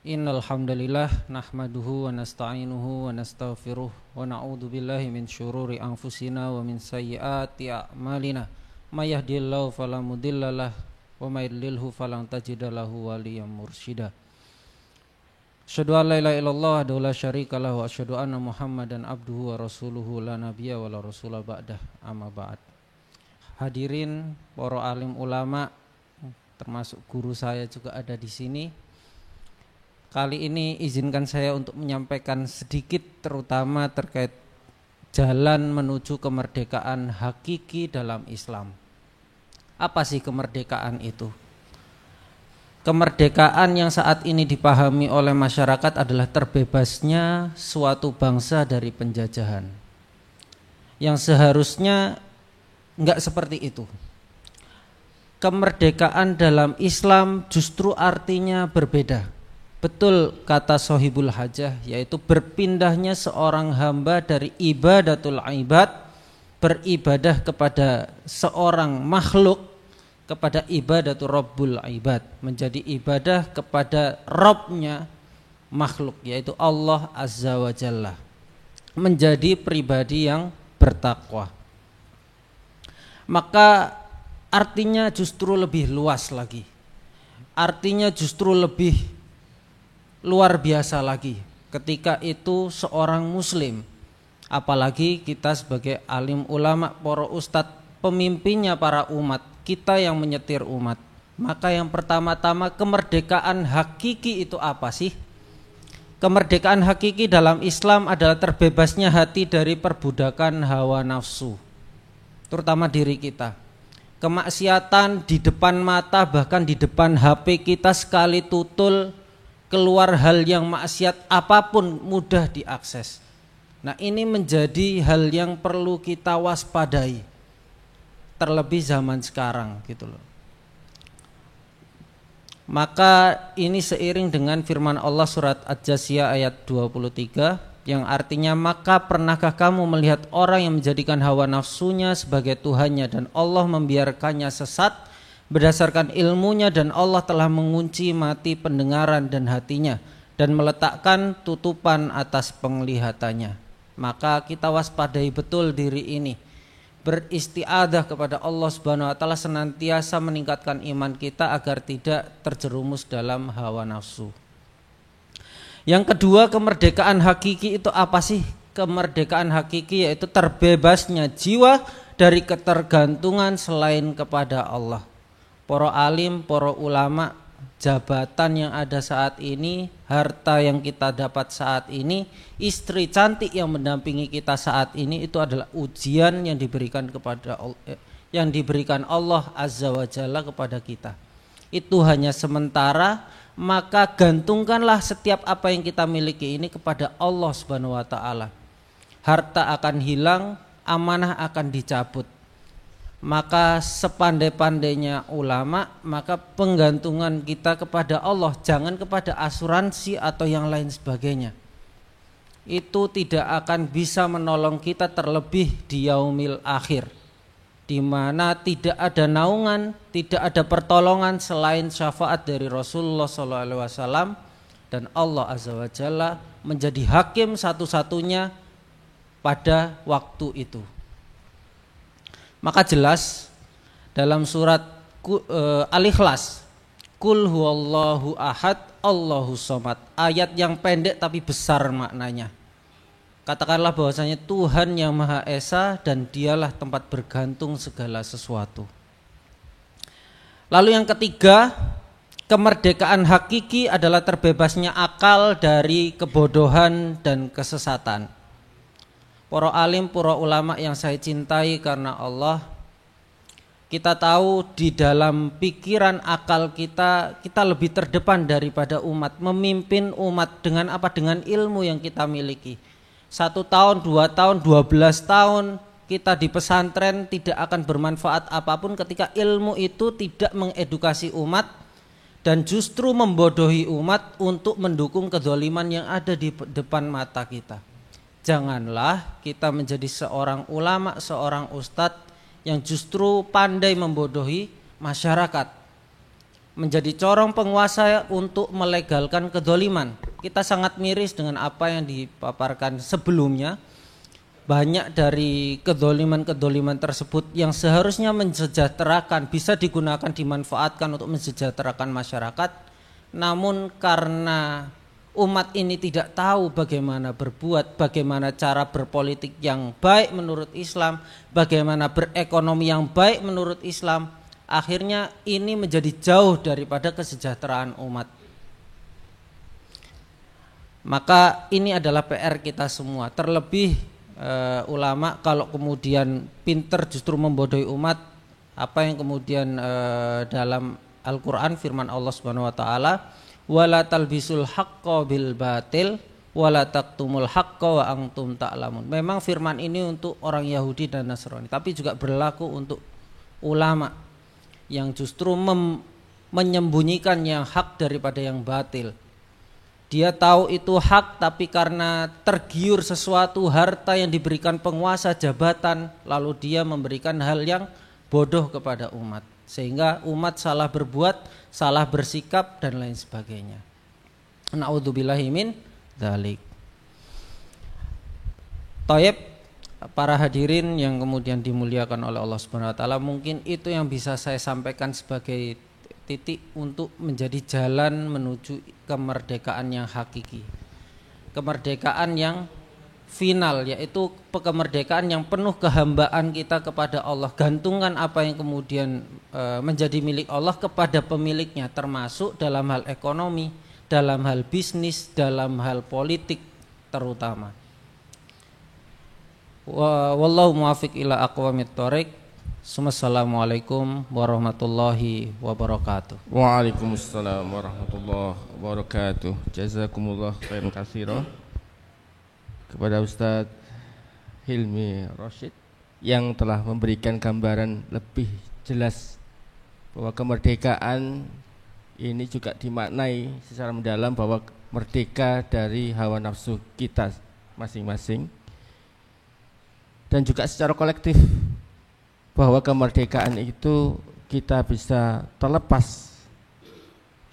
Innal hamdalillah nahmaduhu wa nasta'inuhu wa nastaghfiruh wa na'udzu billahi min syururi anfusina wa min sayyiati a'malina. May yahdihillahu fala mudhillalah wa may yudlilhu falan tajida lahu waliyyan mursyida. Asyhadu an la ilaha illallah wa la syarika lahu wa asyhadu anna Muhammadan abduhu wa rasuluhu la nabiyya wa la rasula ba'dah, amma ba'd. Hadirin para alim ulama, termasuk guru saya juga ada di sini. Kali ini izinkan saya untuk menyampaikan sedikit terutama terkait jalan menuju kemerdekaan hakiki dalam Islam. Apa sih kemerdekaan itu? Kemerdekaan yang saat ini dipahami oleh masyarakat adalah terbebasnya suatu bangsa dari penjajahan. Yang seharusnya enggak seperti itu. Kemerdekaan dalam Islam justru artinya berbeda. Betul kata Sohibul Hajah, yaitu berpindahnya seorang hamba dari ibadatul ibad, beribadah kepada seorang makhluk, kepada ibadatul Rabbul ibad, menjadi ibadah kepada Rabbnya makhluk, yaitu Allah Azza wa Jalla, menjadi pribadi yang bertakwa. Maka artinya justru lebih luas lagi, artinya justru lebih luar biasa lagi ketika itu seorang muslim, apalagi kita sebagai alim ulama, para ustadz, pemimpinnya para umat, kita yang menyetir umat. Maka yang pertama-tama, kemerdekaan hakiki itu apa sih? Kemerdekaan hakiki dalam Islam adalah terbebasnya hati dari perbudakan hawa nafsu, terutama diri kita. Kemaksiatan di depan mata, bahkan di depan HP kita sekali tutul keluar hal yang maksiat apapun mudah diakses. Nah, ini menjadi hal yang perlu kita waspadai, terlebih zaman sekarang gitu loh. Maka ini seiring dengan firman Allah surat Ad-Jasiyah ayat 23 yang artinya, maka pernahkah kamu melihat orang yang menjadikan hawa nafsunya sebagai Tuhannya dan Allah membiarkannya sesat berdasarkan ilmunya, dan Allah telah mengunci mati pendengaran dan hatinya dan meletakkan tutupan atas penglihatannya. Maka kita waspadai betul diri ini, beristiadah kepada Allah Subhanahu wa taala, senantiasa meningkatkan iman kita agar tidak terjerumus dalam hawa nafsu. Yang kedua, kemerdekaan hakiki itu apa sih? Kemerdekaan hakiki yaitu terbebasnya jiwa dari ketergantungan selain kepada Allah. Para alim, para ulama, jabatan yang ada saat ini, harta yang kita dapat saat ini, istri cantik yang mendampingi kita saat ini, itu adalah ujian yang diberikan Allah Azza wa Jalla kepada kita. Itu hanya sementara, maka gantungkanlah setiap apa yang kita miliki ini kepada Allah Subhanahu wa taala. Harta akan hilang, amanah akan dicabut. Maka sepandai-pandainya ulama, maka penggantungan kita kepada Allah, jangan kepada asuransi atau yang lain sebagainya. Itu tidak akan bisa menolong kita, terlebih di yaumil akhir, di mana tidak ada naungan, tidak ada pertolongan selain syafaat dari Rasulullah SAW, dan Allah Azza wa Jalla menjadi hakim satu-satunya pada waktu itu. Maka jelas dalam surat Al-Ikhlas, Qul huwallahu ahad, Allahus somad, ayat yang pendek tapi besar maknanya. Katakanlah bahwasanya Tuhan yang Maha Esa dan Dialah tempat bergantung segala sesuatu. Lalu yang ketiga, kemerdekaan hakiki adalah terbebasnya akal dari kebodohan dan kesesatan. Para alim, para ulama yang saya cintai karena Allah, kita tahu di dalam pikiran akal kita lebih terdepan daripada umat, memimpin umat dengan apa? Dengan ilmu yang kita miliki. 1 tahun, 2 tahun, 12 tahun, kita di pesantren tidak akan bermanfaat apapun ketika ilmu itu tidak mengedukasi umat dan justru membodohi umat untuk mendukung kezaliman yang ada di depan mata kita. Janganlah kita menjadi seorang ulama, seorang ustadz yang justru pandai membodohi masyarakat, menjadi corong penguasa untuk melegalkan kedzaliman. Kita sangat miris dengan apa yang dipaparkan sebelumnya. Banyak dari kedzaliman-kedzaliman tersebut yang seharusnya mensejahterakan, bisa digunakan, dimanfaatkan untuk mensejahterakan masyarakat. Namun karena umat ini tidak tahu bagaimana berbuat, bagaimana cara berpolitik yang baik menurut Islam, bagaimana berekonomi yang baik menurut Islam, akhirnya ini menjadi jauh daripada kesejahteraan umat. Maka ini adalah PR kita semua. Terlebih ulama kalau kemudian pinter justru membodohi umat, apa yang kemudian dalam Al-Qur'an firman Allah Subhanahu wa taala, wala talbisul haqqo bil batil wala taktumul haqqo wa antum ta'lamun. Memang firman ini untuk orang Yahudi dan Nasrani, tapi juga berlaku untuk ulama yang justru menyembunyikan yang hak daripada yang batil. Dia tahu itu hak, tapi karena tergiur sesuatu harta yang diberikan penguasa jabatan, lalu dia memberikan hal yang bodoh kepada umat, sehingga umat salah berbuat, salah bersikap dan lain sebagainya. Na'udzubillahi min dzalik. Thayyib, para hadirin yang kemudian dimuliakan oleh Allah Subhanahu wa taala, mungkin itu yang bisa saya sampaikan sebagai titik untuk menjadi jalan menuju kemerdekaan yang hakiki. Kemerdekaan yang final, yaitu kemerdekaan yang penuh kehambaan kita kepada Allah. Gantungkan apa yang kemudian menjadi milik Allah kepada pemiliknya, termasuk dalam hal ekonomi, dalam hal bisnis, dalam hal politik terutama. Wallahu muwaffiq ila aqwamit thoriq. Assalamualaikum warahmatullahi wabarakatuh. Waalaikumsalam warahmatullahi wabarakatuh. Jazakumullah khairan katsira kepada Ustadz Hilmi Rashid yang telah memberikan gambaran lebih jelas bahwa kemerdekaan ini juga dimaknai secara mendalam bahwa merdeka dari hawa nafsu kita masing-masing, dan juga secara kolektif bahwa kemerdekaan itu kita bisa terlepas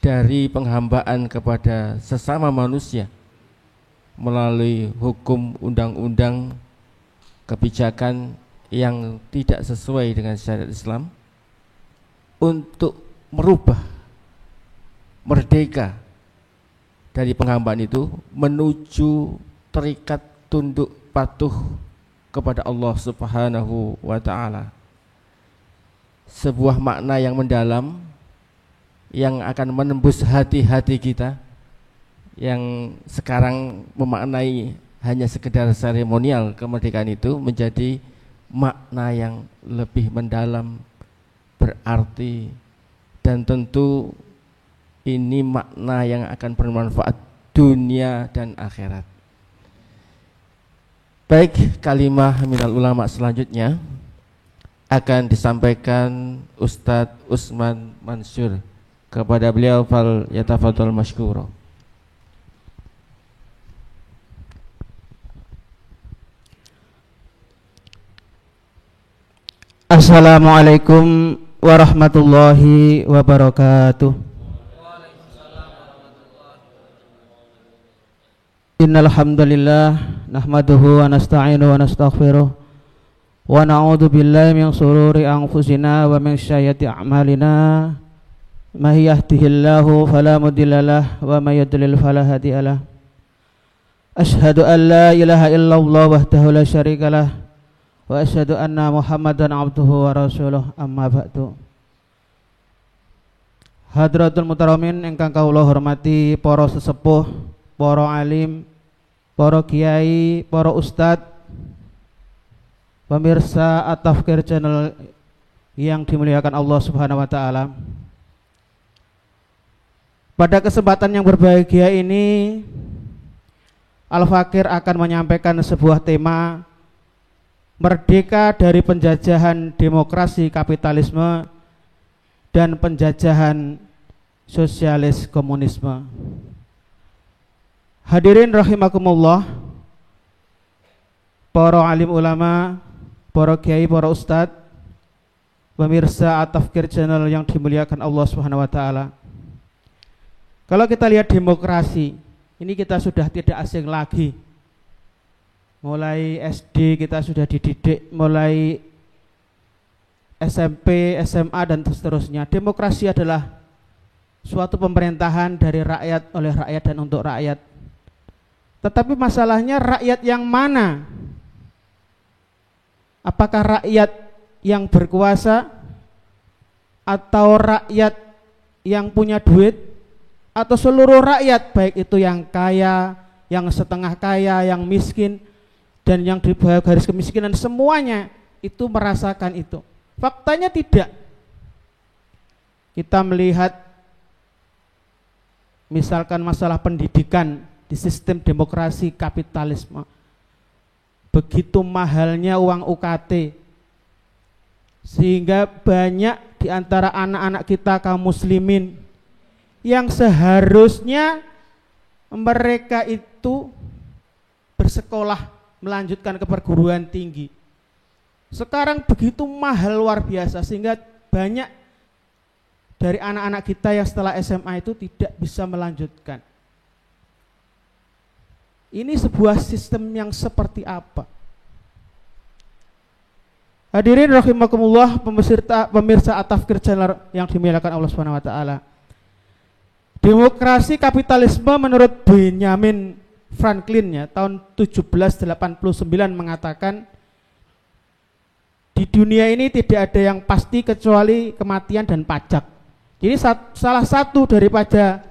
dari penghambaan kepada sesama manusia melalui hukum, undang-undang, kebijakan yang tidak sesuai dengan syariat Islam, untuk merubah merdeka dari penghambaan itu menuju terikat tunduk patuh kepada Allah Subhanahu wa ta'ala. Sebuah makna yang mendalam yang akan menembus hati-hati kita yang sekarang memaknai hanya sekedar seremonial kemerdekaan itu menjadi makna yang lebih mendalam, berarti, dan tentu ini makna yang akan bermanfaat dunia dan akhirat. Baik, kalimah minal ulama selanjutnya akan disampaikan Ustadz Usman Mansur. Kepada beliau fal yatafadhal masykura. Assalamualaikum warahmatullahi wabarakatuh. Innal hamdalillah nahmaduhu wa nasta'inuhu wa nastaghfiruh wa na'udzu billahi min shururi anfusina wa min sayyiati a'malina. May yahdihillahu fala mudhillalah wa may yudlil fala hadiyalah. Asyhadu an la ilaha illallah wahdahu la syarikalah wa asyhadu anna Muhammadan abduhu wa rasuluh, amma ba'du. Hadratul mutaramin ingkang kawula hormati para sesepuh, para alim, para kiai, para ustad, pemirsa At-Tafkir Channel yang dimuliakan Allah Subhanahu wa taala. Pada kesempatan yang berbahagia ini, Al-Fakir akan menyampaikan sebuah tema merdeka dari penjajahan demokrasi kapitalisme dan penjajahan sosialis komunisme. Hadirin rahimakumullah, para alim ulama, para kiai, para ustadz, pemirsa At-Tafkir Channel yang dimuliakan Allah Subhanahu wa taala. Kalau kita lihat demokrasi, ini kita sudah tidak asing lagi. Mulai SD kita sudah dididik, mulai SMP, SMA dan seterusnya. Demokrasi adalah suatu pemerintahan dari rakyat, oleh rakyat dan untuk rakyat. Tetapi masalahnya rakyat yang mana? Apakah rakyat yang berkuasa atau rakyat yang punya duit, atau seluruh rakyat, baik itu yang kaya, yang setengah kaya, yang miskin, dan yang di bawah garis kemiskinan, semuanya itu merasakan itu. Faktanya tidak. Kita melihat misalkan masalah pendidikan di sistem demokrasi kapitalisme, begitu mahalnya uang UKT, sehingga banyak di antara anak-anak kita kaum muslimin yang seharusnya mereka itu bersekolah melanjutkan ke perguruan tinggi, sekarang begitu mahal luar biasa, sehingga banyak dari anak-anak kita yang setelah SMA itu tidak bisa melanjutkan. Ini sebuah sistem yang seperti apa? Hadirin rahimakumullah, pemirsa At-Tafkir Channel yang dimuliakan Allah Subhanahu wa taala. Demokrasi kapitalisme menurut Benjamin Franklin ya, tahun 1789 mengatakan di dunia ini tidak ada yang pasti kecuali kematian dan pajak. Jadi salah satu daripada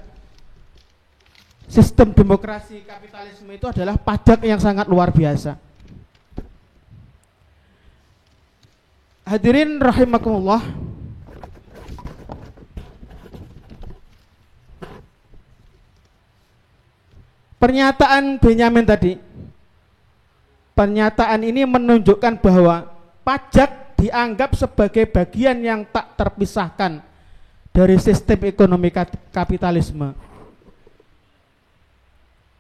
sistem demokrasi kapitalisme itu adalah pajak yang sangat luar biasa. Hadirin rahimakumullah, pernyataan Benjamin tadi, pernyataan ini menunjukkan bahwa pajak dianggap sebagai bagian yang tak terpisahkan dari sistem ekonomi kapitalisme.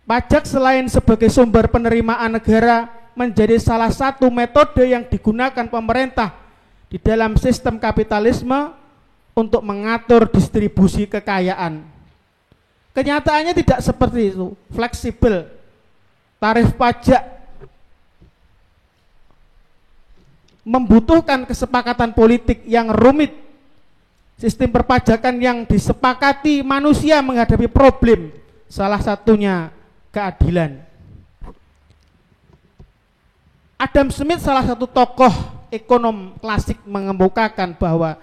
Pajak selain sebagai sumber penerimaan negara menjadi salah satu metode yang digunakan pemerintah di dalam sistem kapitalisme untuk mengatur distribusi kekayaan. Kenyataannya tidak seperti itu, fleksibel. Tarif pajak membutuhkan kesepakatan politik yang rumit. Sistem perpajakan yang disepakati manusia menghadapi problem, salah satunya keadilan. Adam Smith, salah satu tokoh ekonom klasik, mengemukakan bahwa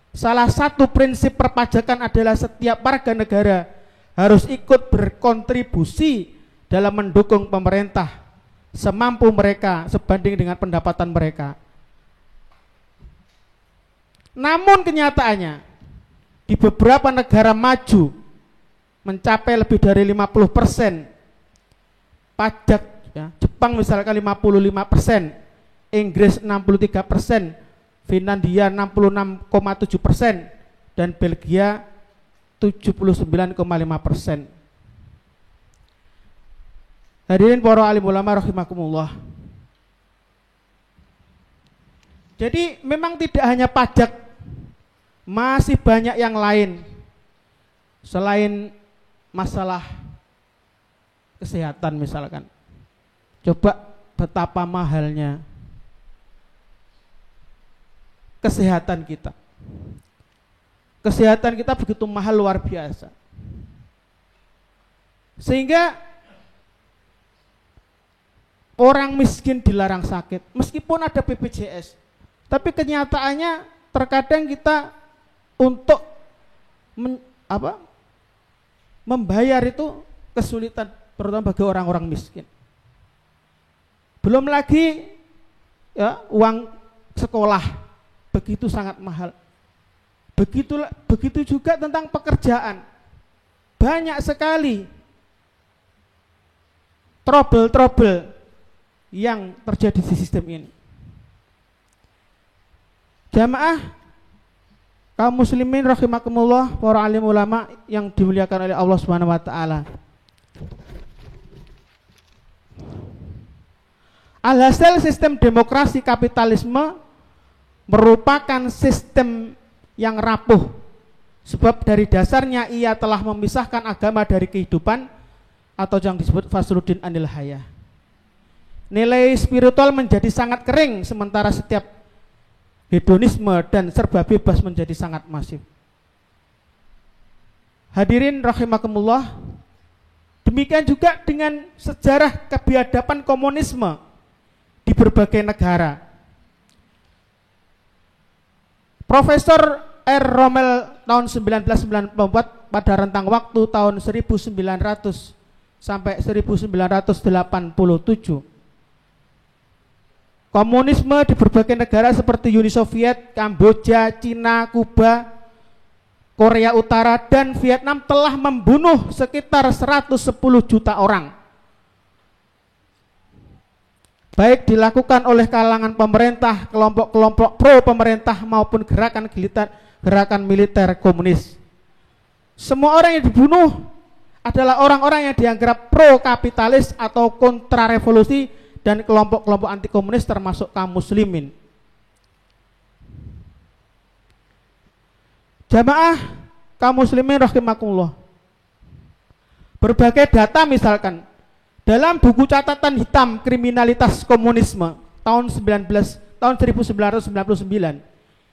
salah satu prinsip perpajakan adalah setiap warga negara harus ikut berkontribusi dalam mendukung pemerintah semampu mereka sebanding dengan pendapatan mereka. Namun kenyataannya di beberapa negara maju mencapai lebih dari 50% pajak ya. Jepang misalkan 55%, Inggris 63%, Finlandia 66,7%, dan Belgia 79,5%. Hadirin para alim ulama rahimakumullah. Jadi memang tidak hanya pajak, masih banyak yang lain selain masalah kesehatan misalkan. Coba betapa mahalnya kesehatan kita. Kesehatan kita begitu mahal luar biasa. Sehingga orang miskin dilarang sakit meskipun ada BPJS. Tapi kenyataannya terkadang kita untuk membayar itu kesulitan, terutama bagi orang-orang miskin. Belum lagi ya, uang sekolah begitu sangat mahal. Begitu juga tentang pekerjaan. Banyak sekali trouble yang terjadi di sistem ini. Jamaah kaum muslimin rahimakumullah, para alim ulama yang dimuliakan oleh Allah Subhanahu wa taala. Alhasil sistem demokrasi kapitalisme merupakan sistem yang rapuh, sebab dari dasarnya ia telah memisahkan agama dari kehidupan atau yang disebut fasluddin anil hayah. Nilai spiritual menjadi sangat kering, sementara setiap hedonisme dan serba bebas menjadi sangat masif. Hadirin rahimakumullah, demikian juga dengan sejarah kebiadaban komunisme di berbagai negara. Profesor R. Rommel tahun 1994 pada rentang waktu tahun 1900 sampai 1987. Komunisme di berbagai negara seperti Uni Soviet, Kamboja, Cina, Kuba, Korea Utara, dan Vietnam telah membunuh sekitar 110 juta orang. Baik dilakukan oleh kalangan pemerintah, kelompok-kelompok pro pemerintah maupun gerakan militer komunis. Semua orang yang dibunuh adalah orang-orang yang dianggap pro kapitalis atau kontra revolusi dan kelompok-kelompok anti komunis termasuk kaum muslimin. Jamaah kaum muslimin rahimakumullah, berbagai data misalkan dalam buku catatan hitam kriminalitas komunisme tahun 1999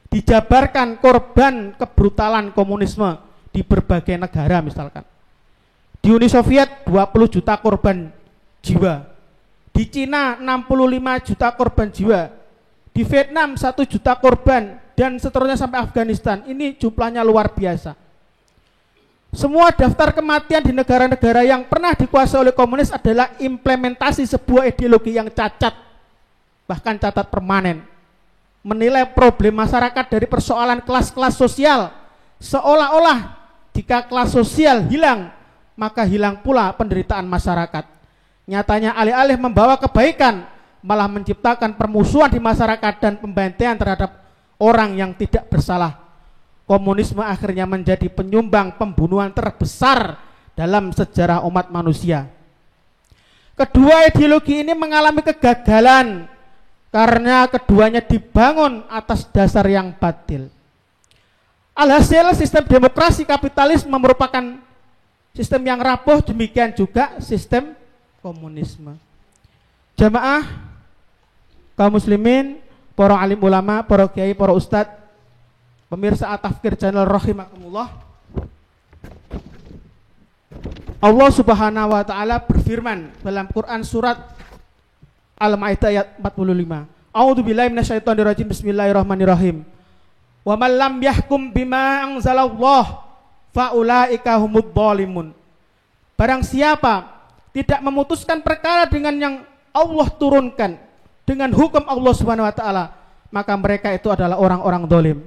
dijabarkan korban kebrutalan komunisme di berbagai negara. Misalkan di Uni Soviet 20 juta korban jiwa, di Cina 65 juta korban jiwa, di Vietnam 1 juta korban, dan seterusnya sampai Afghanistan. Ini jumlahnya luar biasa. Semua daftar kematian di negara-negara yang pernah dikuasai oleh komunis adalah implementasi sebuah ideologi yang cacat, bahkan cacat permanen, menilai problem masyarakat dari persoalan kelas-kelas sosial, seolah-olah jika kelas sosial hilang, maka hilang pula penderitaan masyarakat. Nyatanya alih-alih membawa kebaikan, malah menciptakan permusuhan di masyarakat dan pembantaian terhadap orang yang tidak bersalah. Komunisme akhirnya menjadi penyumbang pembunuhan terbesar dalam sejarah umat manusia. Kedua ideologi ini mengalami kegagalan karena keduanya dibangun atas dasar yang batil. Alhasil sistem demokrasi kapitalis merupakan sistem yang rapuh, demikian juga sistem komunisme. Jamaah kaum muslimin, para alim ulama, para kiai, para ustadz, pemirsa At-Tafkir Channel rahimakumullah. Allah Subhanahu wa taala berfirman dalam Quran surat Al-Maidah ayat 45. A'udzubillahi minasyaitonirrajim. Bismillahirrahmanirrahim. Wa man lam yahkum bima anzalallah faulaika humudz zalimun. Barang siapa tidak memutuskan perkara dengan yang Allah turunkan, dengan hukum Allah Subhanahu wa taala, maka mereka itu adalah orang-orang zalim.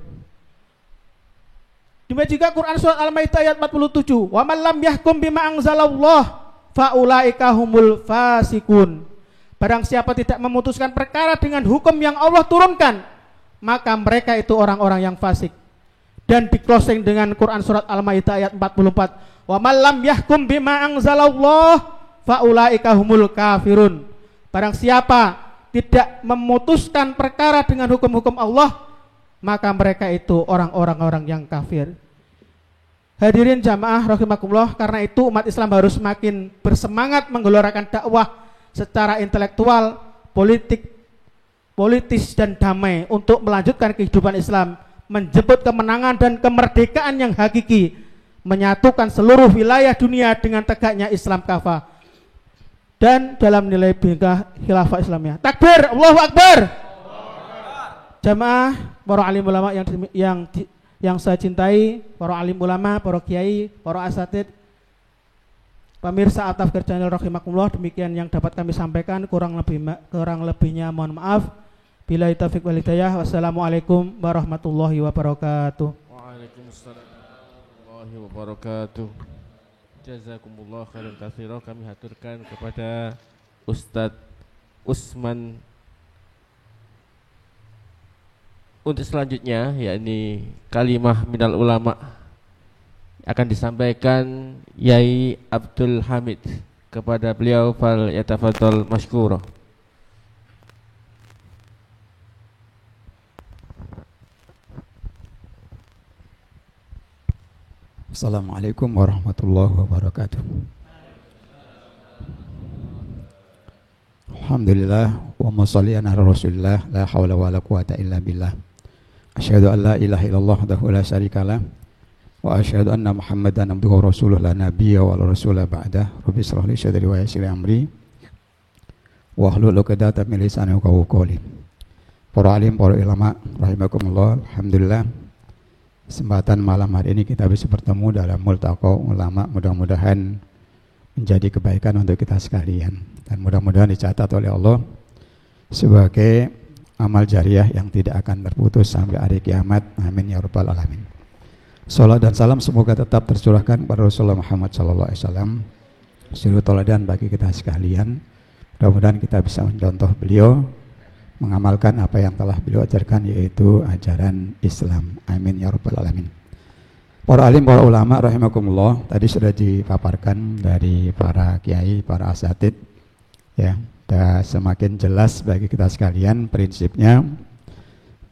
Demikian juga Quran surat Al-Maidah ayat 47. Wa man lam yahkum bima anzalallah faulaika humul fasikun. Barang siapa tidak memutuskan perkara dengan hukum yang Allah turunkan, maka mereka itu orang-orang yang fasik. Dan di closing dengan Quran surat Al-Maidah ayat 44. Wa man lam yahkum bima anzalallah faulaika humul kafirun. Barang siapa tidak memutuskan perkara dengan hukum-hukum Allah, maka mereka itu orang-orang yang kafir. Hadirin jamaah rahimakumullah, karena itu umat Islam harus semakin bersemangat menggelorakan dakwah secara intelektual, politis dan damai untuk melanjutkan kehidupan Islam, menjemput kemenangan dan kemerdekaan yang hakiki, menyatukan seluruh wilayah dunia dengan tegaknya Islam kafah dan dalam nilai bingkah khilafah Islamiyah. Takbir, Allahu Akbar. Jamaah, para alim ulama yang saya cintai, para alim ulama, para kiai, para asatid, pemirsa At-Tafkir Channel rahimakumullah, demikian yang dapat kami sampaikan, kurang lebihnya mohon maaf. Billahi taufiq wal hidayah. Wassalamualaikum warahmatullahi wabarakatuh. Waalaikumsalam warahmatullahi wabarakatuh. Jazakumullah khairan katsira. Kami haturkan kepada Ustadz Usman untuk selanjutnya yakni kalimah minal ulama akan disampaikan Yai Abdul Hamid. Kepada beliau fal yatafadhal mashkura. Assalamualaikum warahmatullahi wabarakatuh. Alhamdulillah wa sholli ala Rasulillah la haula wala quwata illa billah. Asyhadu an la ilaha illallah wahdahu la syarikalah wa asyhadu anna Muhammadan abduhu wa rasuluhu la nabiyya wa la rasula ba'dah. Rabbi shrah li sadri wa yassir li amri wa hlul 'uqdatam min lisani yafqahu qawli. Para alim, para ulama rahimakumullah, alhamdulillah kesempatan malam hari ini kita bisa bertemu dalam multaqa ulama, mudah-mudahan menjadi kebaikan untuk kita sekalian dan mudah-mudahan dicatat oleh Allah sebagai amal jariah yang tidak akan terputus sampai hari kiamat. Amin ya rabbal alamin. Salat dan salam semoga tetap tercurahkan kepada Rasulullah Muhammad SAW, suri tauladan bagi kita sekalian. Mudah-mudahan kita bisa mencontoh beliau, mengamalkan apa yang telah beliau ajarkan, yaitu ajaran Islam. Amin ya rabbal alamin. Para alim, para ulama rahimakumullah, tadi sudah dipaparkan dari para kiai, para asatid, ya, dan semakin jelas bagi kita sekalian prinsipnya.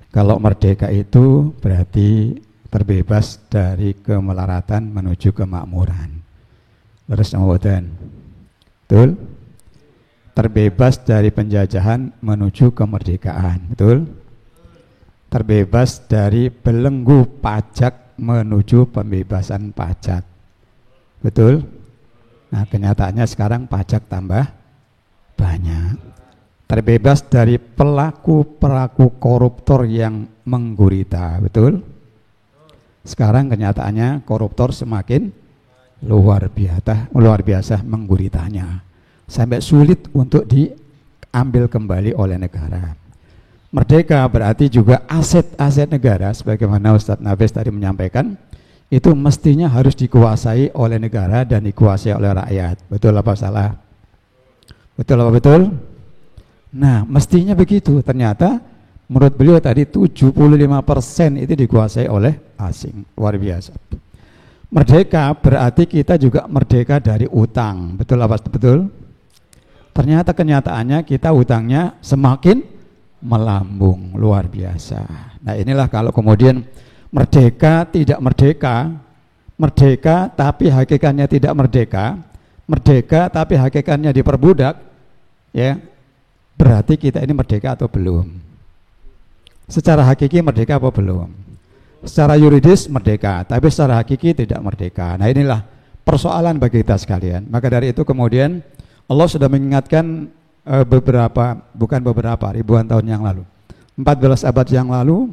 Kalau merdeka itu berarti terbebas dari kemelaratan menuju kemakmuran. Leres namawadan, betul? Terbebas dari penjajahan menuju kemerdekaan, betul? Terbebas dari belenggu pajak menuju pembebasan pajak, betul? Nah, kenyataannya sekarang pajak tambah banyak. Terbebas dari pelaku-pelaku koruptor yang menggurita, betul? Sekarang kenyataannya koruptor semakin luar biasa mengguritanya, sampai sulit untuk diambil kembali oleh negara. Merdeka berarti juga aset-aset negara, sebagaimana Ustadz Nafis tadi menyampaikan, itu mestinya harus dikuasai oleh negara dan dikuasai oleh rakyat. Betul apa salah? Betul apa betul? Nah, mestinya begitu. Ternyata menurut beliau tadi 75% itu dikuasai oleh asing. Luar biasa. Merdeka berarti kita juga merdeka dari utang. Betul apa betul? Ternyata kenyataannya kita utangnya semakin melambung, luar biasa. Nah, inilah kalau kemudian merdeka tidak merdeka, merdeka tapi hakikatnya tidak merdeka, merdeka tapi hakikatnya diperbudak, ya, berarti kita ini merdeka atau belum? Secara hakiki merdeka apa belum? Secara yuridis merdeka, tapi secara hakiki tidak merdeka. Nah, inilah persoalan bagi kita sekalian. Maka dari itu kemudian Allah sudah mengingatkan ribuan tahun yang lalu, 14 abad yang lalu,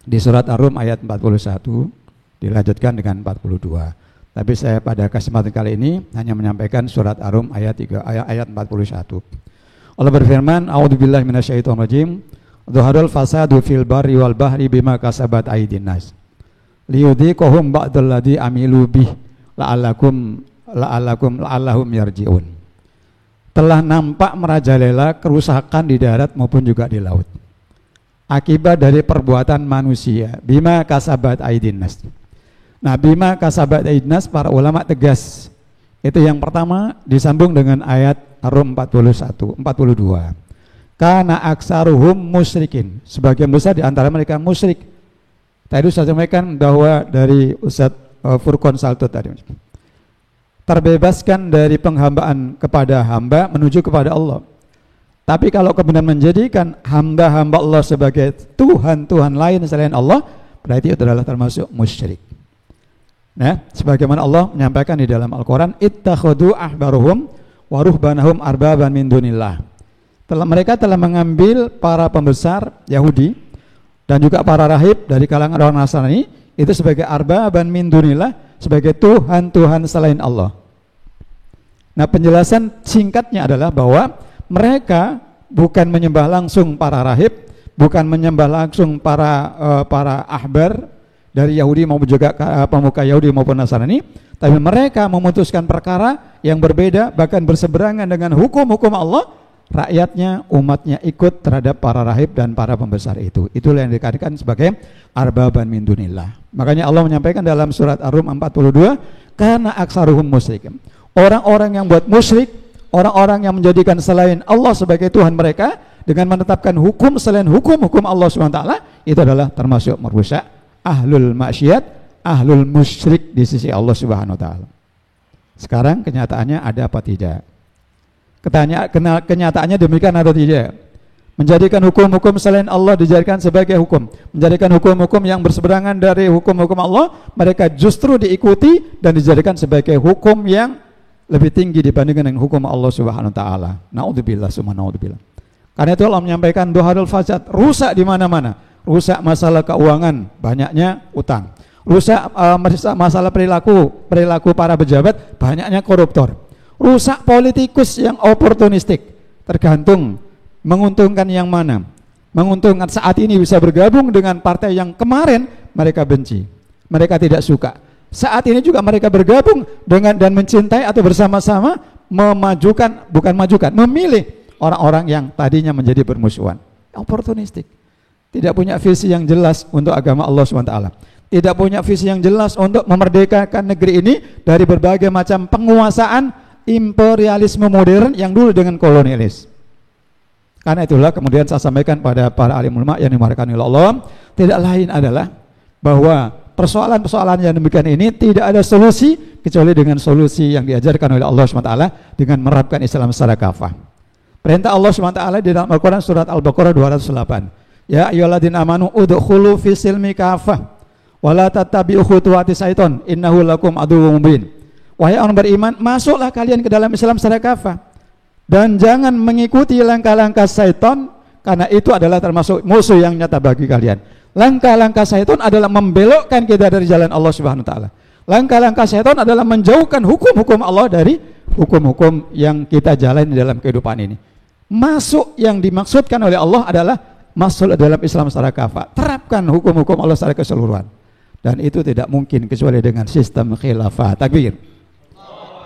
di surat Ar-Rum ayat 41, dilanjutkan dengan 42. Tapi saya pada kesempatan kali ini hanya menyampaikan surat Ar-Rum ayat 41. Allah berfirman, a'udzubillahi minasyaitonirrajim, dhuharul fasadu fil barri wal bahri bima kasabat aydin nas liyudhiqahum ba'dalladzi amilu bih la'allahum yarji'un. Telah nampak merajalela kerusakan di darat maupun juga di laut akibat dari perbuatan manusia, bima kasabat aydin nas. Nah, bima kasabat aydin nas, para ulama tegas. Itu yang pertama disambung dengan ayat Ar-Rum 42. Kana aksaruhum musyrikin, sebagian besar di antara mereka musyrik. Tadi saya sampaikan bahwa dari Ustadz Furqan Saltot tadi, terbebaskan dari penghambaan kepada hamba menuju kepada Allah. Tapi kalau kemudian menjadikan hamba-hamba Allah sebagai Tuhan-Tuhan lain selain Allah, berarti itu adalah termasuk musyrik. Nah, sebagaimana Allah menyampaikan di dalam Al-Quran, ittakhadhu ahbaruhum wa ruhbanahum arbaban min dunillah. Mereka telah mengambil para pembesar Yahudi dan juga para rahib dari kalangan orang Nasrani itu sebagai arbaban min dunillah, sebagai Tuhan-Tuhan selain Allah. Nah, penjelasan singkatnya adalah bahwa mereka bukan menyembah langsung para rahib, bukan menyembah langsung para ahbar dari Yahudi maupun juga pemuka Yahudi maupun Nasrani, tapi mereka memutuskan perkara yang berbeda, bahkan berseberangan dengan hukum-hukum Allah, rakyatnya, umatnya ikut terhadap para rahib dan para pembesar itu. Itulah yang dikatakan sebagai arbaban min dunillah. Makanya Allah menyampaikan dalam surat Ar-Rum 42, karena aksaruhum musyrikin. Orang-orang yang buat musyrik, orang-orang yang menjadikan selain Allah sebagai Tuhan mereka dengan menetapkan hukum selain hukum-hukum Allah SWT, itu adalah termasuk merusak ahlul maksiat, ahlul musyrik di sisi Allah Subhanahu wa taala. Sekarang kenyataannya ada apa tidak? Kenyataannya demikian atau tidak? Menjadikan hukum-hukum selain Allah dijadikan sebagai hukum, menjadikan hukum-hukum yang berseberangan dari hukum-hukum Allah, mereka justru diikuti dan dijadikan sebagai hukum yang lebih tinggi dibandingkan dengan hukum Allah Subhanahu wa taala. Naudzubillah summa naudzubillah. Karena itu Allah menyampaikan doharul fasad, rusak di mana-mana. Rusak masalah keuangan, banyaknya utang. Rusak masalah perilaku para pejabat, banyaknya koruptor. Rusak politikus yang oportunistik, tergantung menguntungkan yang mana. Menguntungkan saat ini bisa bergabung dengan partai yang kemarin mereka benci, mereka tidak suka. Saat ini juga mereka bergabung dengan dan mencintai atau bersama-sama memilih orang-orang yang tadinya menjadi bermusuhan. Oportunistik, tidak punya visi yang jelas untuk agama Allah SWT, tidak punya visi yang jelas untuk memerdekakan negeri ini dari berbagai macam penguasaan imperialisme modern yang dulu dengan kolonialis. Karena itulah kemudian saya sampaikan pada para alim ulama yang dimuliakan oleh Allah, tidak lain adalah bahwa persoalan-persoalan yang demikian ini tidak ada solusi kecuali dengan solusi yang diajarkan oleh Allah SWT dengan menerapkan Islam secara kafah. Perintah Allah SWT di dalam Al-Quran surat Al-Baqarah 208, ya ayyuhalladzina amanu udkhulu fi silmi kafah wa la tattabi'u khutuwati syaiton innahu lakum aduwwum mubin. Wahai orang beriman, masuklah kalian ke dalam Islam secara kafah dan jangan mengikuti langkah-langkah syaitan, karena itu adalah termasuk musuh yang nyata bagi kalian. Langkah-langkah syaitan adalah membelokkan kita dari jalan Allah Subhanahu wa taala. Langkah-langkah syaitan adalah menjauhkan hukum-hukum Allah dari hukum-hukum yang kita jalani dalam kehidupan ini. Masuk yang dimaksudkan oleh Allah adalah masuk dalam Islam secara kafah. Terapkan hukum-hukum Allah secara keseluruhan. Dan itu tidak mungkin kecuali dengan sistem khilafah. Takbir.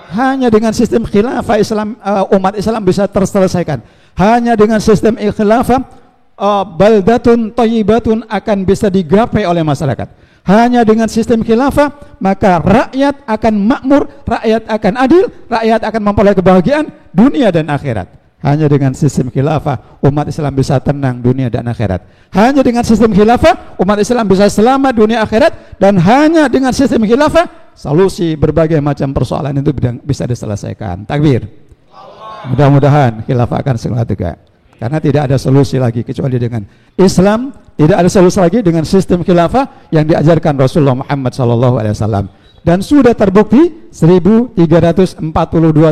Hanya dengan sistem khilafah Islam, umat Islam bisa terselesaikan. Hanya dengan sistem khilafah baldatun thayyibatun akan bisa digapai oleh masyarakat. Hanya dengan sistem khilafah maka rakyat akan makmur, rakyat akan adil, rakyat akan memperoleh kebahagiaan dunia dan akhirat. Hanya dengan sistem khilafah umat Islam bisa tenang dunia dan akhirat. Hanya dengan sistem khilafah umat Islam bisa selamat dunia akhirat, dan hanya dengan sistem khilafah solusi berbagai macam persoalan itu bisa diselesaikan. Takbir. Mudah-mudahan khilafah akan segera tegak. Karena tidak ada solusi lagi kecuali dengan Islam, tidak ada solusi lagi dengan sistem khilafah yang diajarkan Rasulullah Muhammad SAW. Dan sudah terbukti 1342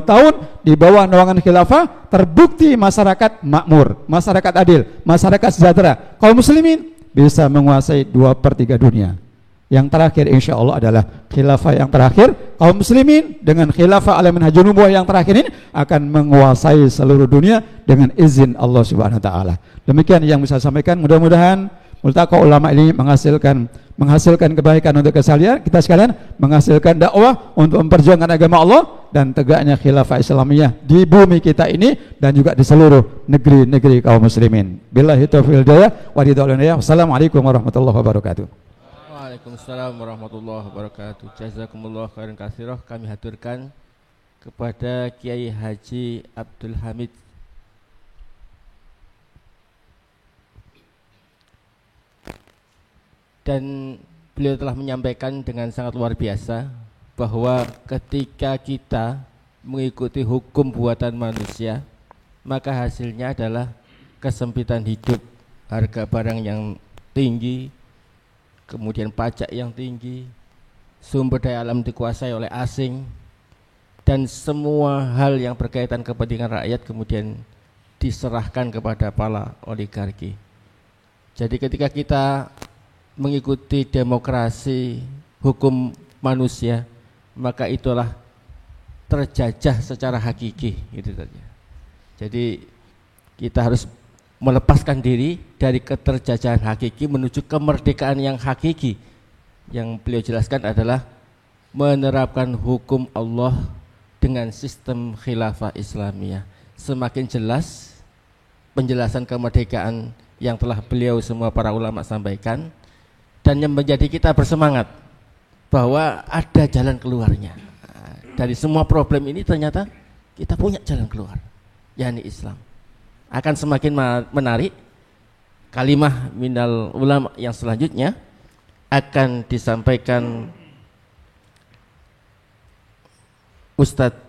tahun di bawah naungan khilafah, terbukti masyarakat makmur, masyarakat adil, masyarakat sejahtera. Kaum muslimin bisa menguasai 2/3 dunia. Yang terakhir insya Allah adalah khilafah yang terakhir. Kaum muslimin dengan khilafah ala manhajun nubuwah yang terakhir ini akan menguasai seluruh dunia dengan izin Allah Subhanahu wa taala. Demikian yang bisa saya sampaikan. Mudah-mudahan multaqa ulama ini menghasilkan kebaikan untuk kita sekalian, menghasilkan dakwah untuk memperjuangkan agama Allah dan tegaknya khilafah Islamiyah di bumi kita ini dan juga di seluruh negeri-negeri kaum muslimin. Billahi taufiq wal hidayah wa ridha. Wassalamualaikum warahmatullahi wabarakatuh. Waalaikumsalam warahmatullahi wabarakatuh. Jazakumullah khairan katsirah. Kami haturkan kepada Kiai Haji Abdul Hamid dan beliau telah menyampaikan dengan sangat luar biasa bahwa ketika kita mengikuti hukum buatan manusia, maka hasilnya adalah kesempitan hidup, harga barang yang tinggi, kemudian pajak yang tinggi, sumber daya alam dikuasai oleh asing, dan semua hal yang berkaitan kepentingan rakyat kemudian diserahkan kepada para oligarki. Jadi ketika kita mengikuti demokrasi hukum manusia, maka itulah terjajah secara hakiki, gitu saja. Jadi kita harus melepaskan diri dari keterjajahan hakiki menuju kemerdekaan yang hakiki. Yang beliau jelaskan adalah menerapkan hukum Allah dengan sistem khilafah Islamiyah. Semakin jelas penjelasan kemerdekaan yang telah beliau semua para ulama sampaikan, dan yang menjadi kita bersemangat bahwa ada jalan keluarnya. Dari semua problem ini ternyata kita punya jalan keluar, yakni Islam. Akan semakin menarik kalimah minal ulama yang selanjutnya akan disampaikan Ustadz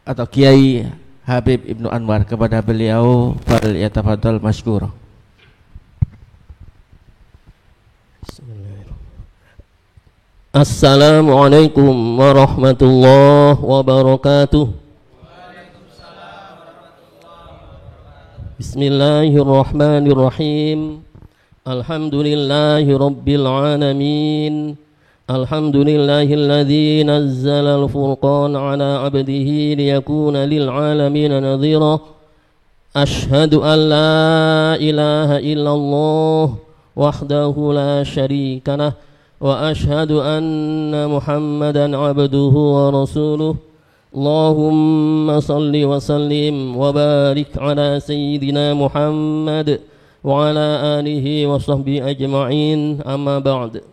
atau Kiai Habib Ibnu Anwar. Kepada beliau fal yatafadhal masykur. Assalamualaikum warahmatullahi wabarakatuh. Bismillahirrahmanirrahim. Alhamdulillahi rabbil alamin. Alhamdulillahilladzi nazzala al-furqana ala 'abdihi liyakuna lil 'alamin nadhira. Ashhadu an la ilaha illallah wahdahu la syarika lah wa ashhadu anna Muhammadan 'abduhu wa rasuluh. Allahumma salli wa sallim wa barik ala sayyidina Muhammad wa ala alihi wa sahbihi ajma'in. Amma ba'd.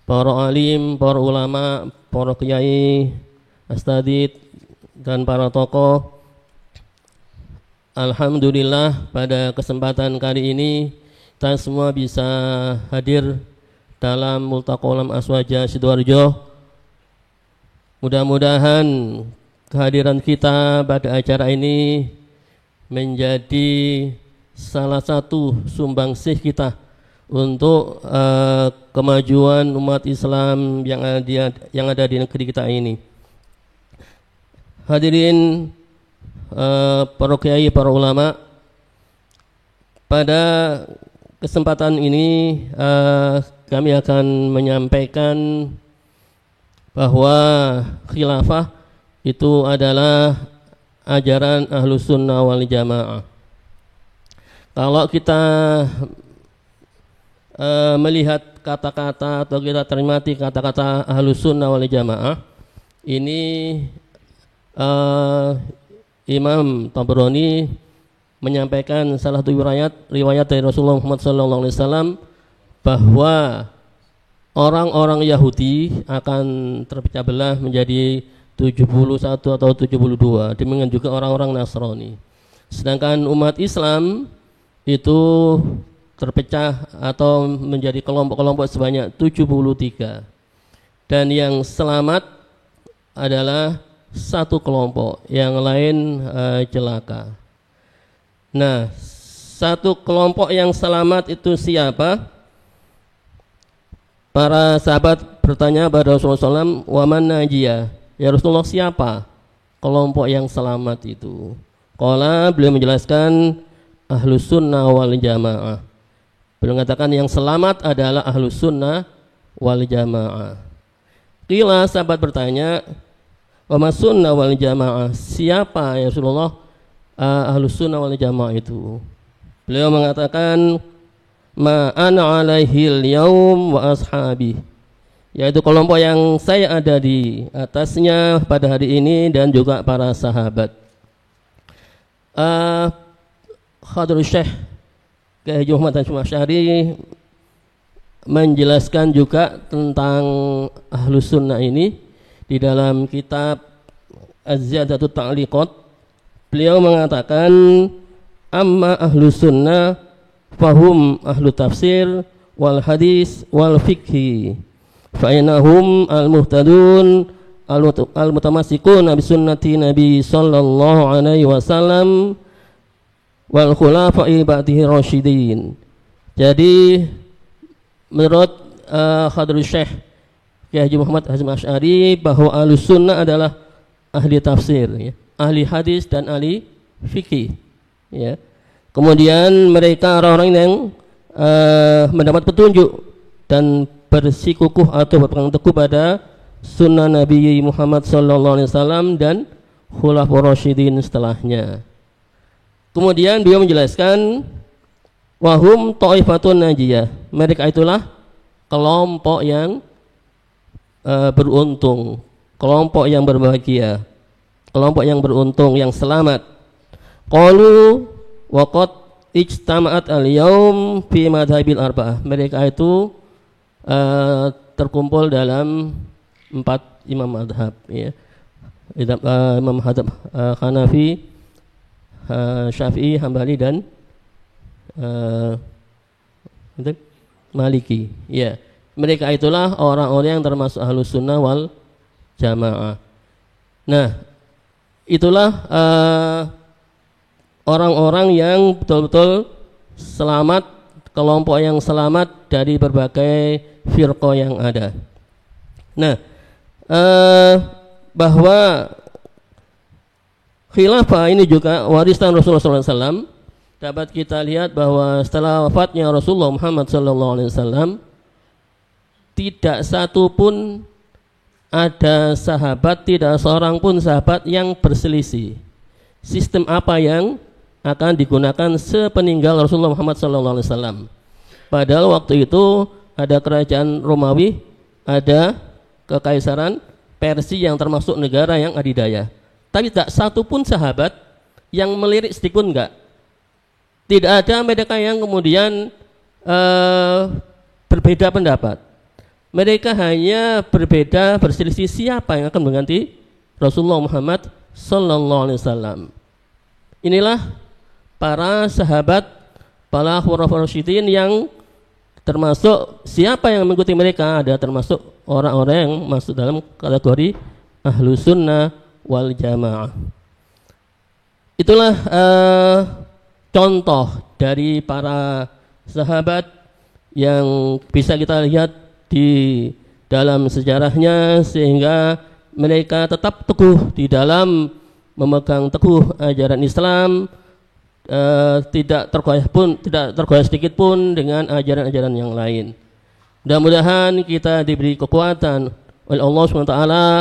Para alim, para ulama, para kiai, astadid dan para tokoh, alhamdulillah pada kesempatan kali ini kita semua bisa hadir dalam Multaqolam Aswaja Sidoarjo. Mudah-mudahan kehadiran kita pada acara ini menjadi salah satu sumbangsih kita untuk kemajuan umat Islam yang ada di negeri kita ini. Hadirin para kiai, para ulama, pada kesempatan ini kami akan menyampaikan bahwa khilafah itu adalah ajaran Ahlus Sunnah wal Jamaah. Kalau kita melihat kata-kata atau kita cermati kata-kata Ahlus Sunnah wal Jamaah, ini Imam Tabrani menyampaikan salah satu riwayat dari Rasulullah Muhammad SAW bahwa orang-orang Yahudi akan terpecah belah menjadi 71 atau 72, demikian juga orang-orang Nasrani. Sedangkan umat Islam itu terpecah atau menjadi kelompok-kelompok sebanyak 73. Dan yang selamat adalah satu kelompok, yang lain celaka. Nah, satu kelompok yang selamat itu siapa? Para sahabat bertanya pada Rasulullah SAW, wa man najiyah? Ya Rasulullah, siapa kelompok yang selamat itu? Qala, beliau menjelaskan Ahlus Sunnah wal Jamaah. Beliau mengatakan yang selamat adalah Ahlus Sunnah wal Jamaah. Qila, sahabat bertanya, wa mas sunnah wal jamaah? Siapa ya Rasulullah Ahlus Sunnah wal Jamaah itu? Beliau mengatakan ma ana alaihil yaum wa ashabi, yaitu kelompok yang saya ada di atasnya pada hari ini dan juga para sahabat. Khadrah Syekh Kiai Haji Muhammad Hashim Asy'ari menjelaskan juga tentang Ahlus Sunnah ini di dalam kitab Az-Ziyadatut Ta'liqat. Beliau mengatakan amma Ahlus Sunnah fahum ahlu tafsir wal hadis wal fikhi fa innahum al muhtadun al mutamassikun bi sunnati nabi sallallahu alaihi wasallam wal khulafa'i ba'dihi rasyidin. Jadi menurut Khadrah Syekh Kiai Haji Muhammad Hashim Asy'ari bahwa Ahlus Sunnah adalah ahli tafsir, ya, ahli hadis dan ahli fikih, ya. Kemudian mereka orang-orang yang mendapat petunjuk dan bersikukuh atau berpegang teguh pada sunnah Nabi Muhammad SAW dan khulafaur rasyidin setelahnya. Kemudian beliau menjelaskan wahum ta'ifatun najiyah, mereka itulah kelompok yang beruntung, kelompok yang berbahagia, kelompok yang beruntung, yang selamat. Qalu wa qad ijtama'at al-yaum fi madhabil arba'ah. Mereka itu terkumpul dalam 4 imam madhab, ya. Imam madhab Hanafi, Syafi'i, Hambali dan Maliki. Ya, mereka itulah orang-orang yang termasuk Ahlus Sunnah wal Jamaah. Nah, itulah orang-orang yang betul-betul selamat, kelompok yang selamat dari berbagai firqah yang ada. Nah, bahwa khilafah ini juga warisan Rasulullah SAW. Dapat kita lihat bahwa setelah wafatnya Rasulullah Muhammad SAW, tidak satu pun ada sahabat, tidak seorang pun sahabat yang berselisih sistem apa yang akan digunakan sepeninggal Rasulullah Muhammad SAW. Padahal waktu itu ada kerajaan Romawi, ada kekaisaran Persia yang termasuk negara yang adidaya. Tapi tak satu pun sahabat yang melirik sedikit pun enggak. Tidak ada mereka yang kemudian berbeda pendapat. Mereka hanya berbeda berselisih siapa yang akan mengganti Rasulullah Muhammad SAW. Inilah para sahabat, para khulafaur rasyidin yang termasuk siapa yang mengikuti mereka, ada termasuk orang-orang yang masuk dalam kategori Ahlus Sunnah wal Jamaah. Itulah contoh dari para sahabat yang bisa kita lihat di dalam sejarahnya, sehingga mereka tetap teguh di dalam memegang teguh ajaran Islam, tidak tergoyah sedikit pun dengan ajaran-ajaran yang lain. Mudah-mudahan kita diberi kekuatan oleh Allah SWT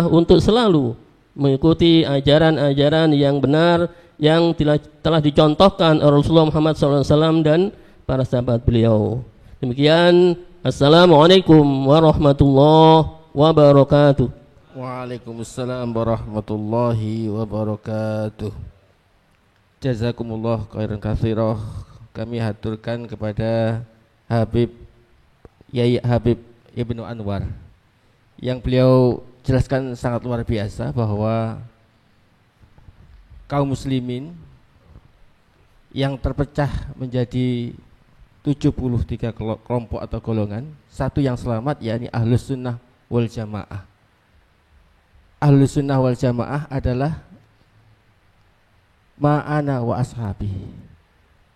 untuk selalu mengikuti ajaran-ajaran yang benar yang telah dicontohkan oleh Rasulullah Muhammad SAW dan para sahabat beliau. Demikian, assalamualaikum warahmatullahi wabarakatuh. Waalaikumsalam warahmatullahi wabarakatuh. Jazakumullah khairan katsirah. Kami haturkan kepada Yai Habib Ibnu Anwar yang beliau jelaskan sangat luar biasa bahwa kaum muslimin yang terpecah menjadi 73 kelompok atau golongan, satu yang selamat yakni Ahlus Sunnah wal Jamaah. Ahlus Sunnah wal Jamaah adalah ma'ana wa ashabi.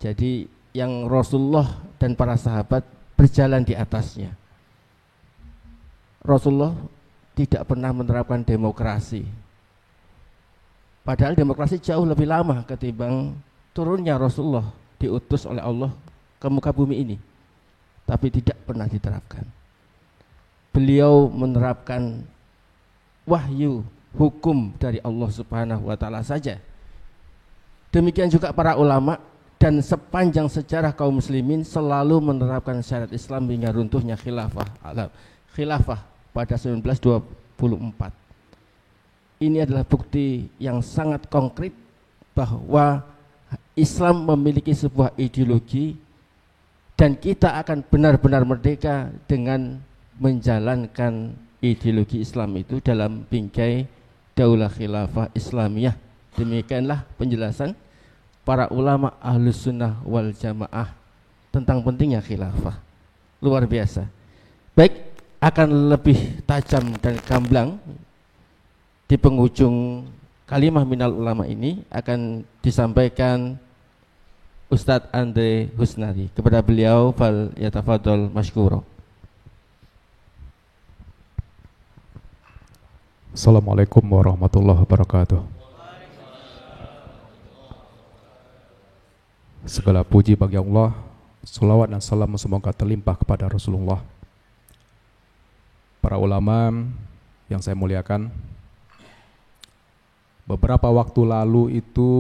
Jadi yang Rasulullah dan para sahabat berjalan di atasnya. Rasulullah tidak pernah menerapkan demokrasi. Padahal demokrasi jauh lebih lama ketimbang turunnya Rasulullah diutus oleh Allah ke muka bumi ini. Tapi tidak pernah diterapkan. Beliau menerapkan wahyu hukum dari Allah Subhanahu wa taala saja. Demikian juga para ulama, dan sepanjang sejarah kaum muslimin selalu menerapkan syariat Islam hingga runtuhnya khilafah pada 1924. Ini adalah bukti yang sangat konkret bahwa Islam memiliki sebuah ideologi dan kita akan benar-benar merdeka dengan menjalankan ideologi Islam itu dalam bingkai Daulah Khilafah Islamiyah. Demikianlah penjelasan para ulama Ahlus Sunnah wal Jamaah tentang pentingnya khilafah. Luar biasa. Baik, akan lebih tajam dan gamblang di penghujung kalimah minal ulama ini akan disampaikan Ustadz Andre Husnari. Kepada beliau fal yatafadhol masykura. Assalamualaikum warahmatullahi wabarakatuh. Segala puji bagi Allah, salawat dan salam semoga terlimpah kepada Rasulullah. Para ulama yang saya muliakan, beberapa waktu lalu itu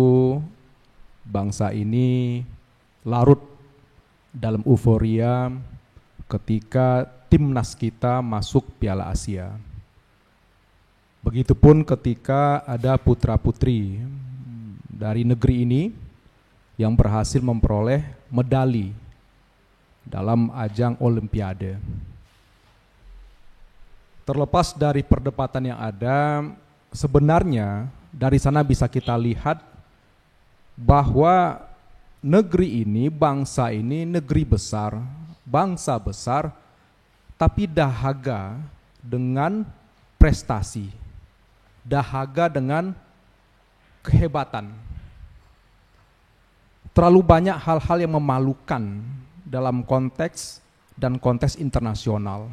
bangsa ini larut dalam euforia ketika timnas kita masuk Piala Asia. Begitupun ketika ada putra-putri dari negeri ini yang berhasil memperoleh medali dalam ajang Olimpiade. Terlepas dari perdebatan yang ada, sebenarnya dari sana bisa kita lihat bahwa negeri ini, bangsa ini negeri besar, bangsa besar, tapi dahaga dengan prestasi, dahaga dengan kehebatan. Terlalu banyak hal-hal yang memalukan dalam konteks dan konteks internasional.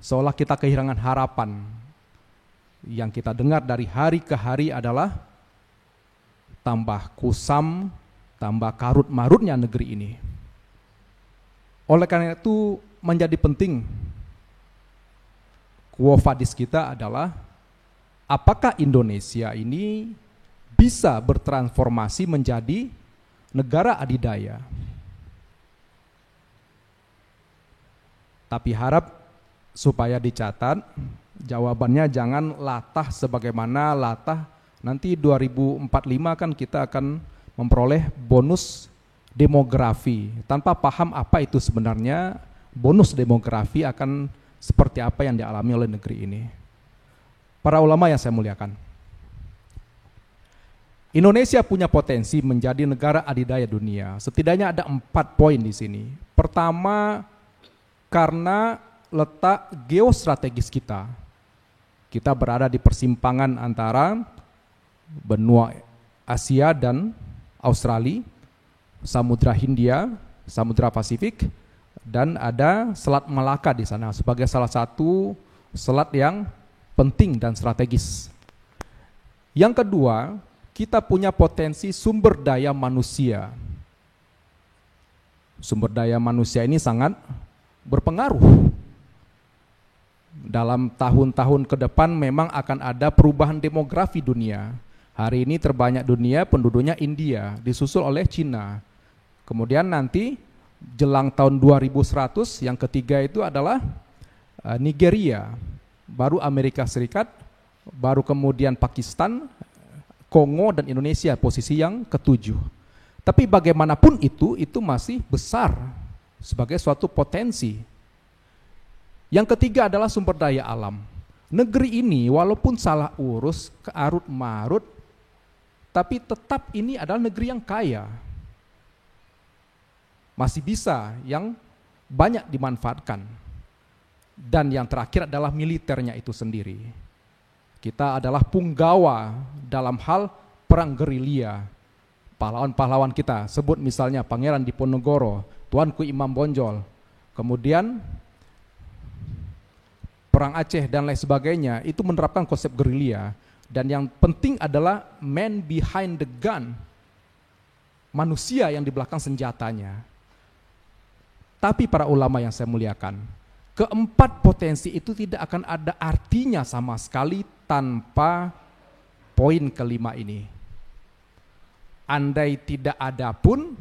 Seolah kita kehilangan harapan. Yang kita dengar dari hari ke hari adalah tambah kusam, tambah karut-marutnya negeri ini. Oleh karena itu menjadi penting quo vadis kita adalah apakah Indonesia ini bisa bertransformasi menjadi negara adidaya. Tapi harap supaya dicatat, jawabannya jangan latah sebagaimana latah nanti 2045 kan kita akan memperoleh bonus demografi. Tanpa paham apa itu sebenarnya bonus demografi akan seperti apa yang dialami oleh negeri ini. Para ulama yang saya muliakan, Indonesia punya potensi menjadi negara adidaya dunia. Setidaknya ada 4 poin di sini. Pertama, karena letak geostrategis kita. Kita berada di persimpangan antara benua Asia dan Australia, Samudra Hindia, Samudra Pasifik, dan ada Selat Malaka di sana sebagai salah satu selat yang penting dan strategis. Yang kedua, kita punya potensi sumber daya manusia. Sumber daya manusia ini sangat berpengaruh. Dalam tahun-tahun ke depan memang akan ada perubahan demografi dunia. Hari ini terbanyak dunia penduduknya India, disusul oleh Cina. Kemudian nanti jelang tahun 2100 yang ketiga itu adalah Nigeria, baru Amerika Serikat, baru kemudian Pakistan, Kongo dan Indonesia posisi yang ketujuh. Tapi bagaimanapun itu masih besar sebagai suatu potensi. Yang ketiga adalah sumber daya alam. Negeri ini walaupun salah urus, kearut marut, tapi tetap ini adalah negeri yang kaya. Masih bisa yang banyak dimanfaatkan. Dan yang terakhir adalah militernya itu sendiri. Kita adalah punggawa dalam hal perang gerilya. Pahlawan-pahlawan kita, sebut misalnya Pangeran Diponegoro, Tuanku Imam Bonjol, kemudian Perang Aceh dan lain sebagainya, itu menerapkan konsep gerilya. Dan yang penting adalah man behind the gun, manusia yang di belakang senjatanya. Tapi para ulama yang saya muliakan, keempat potensi itu tidak akan ada artinya sama sekali tanpa poin kelima ini. Andai tidak ada pun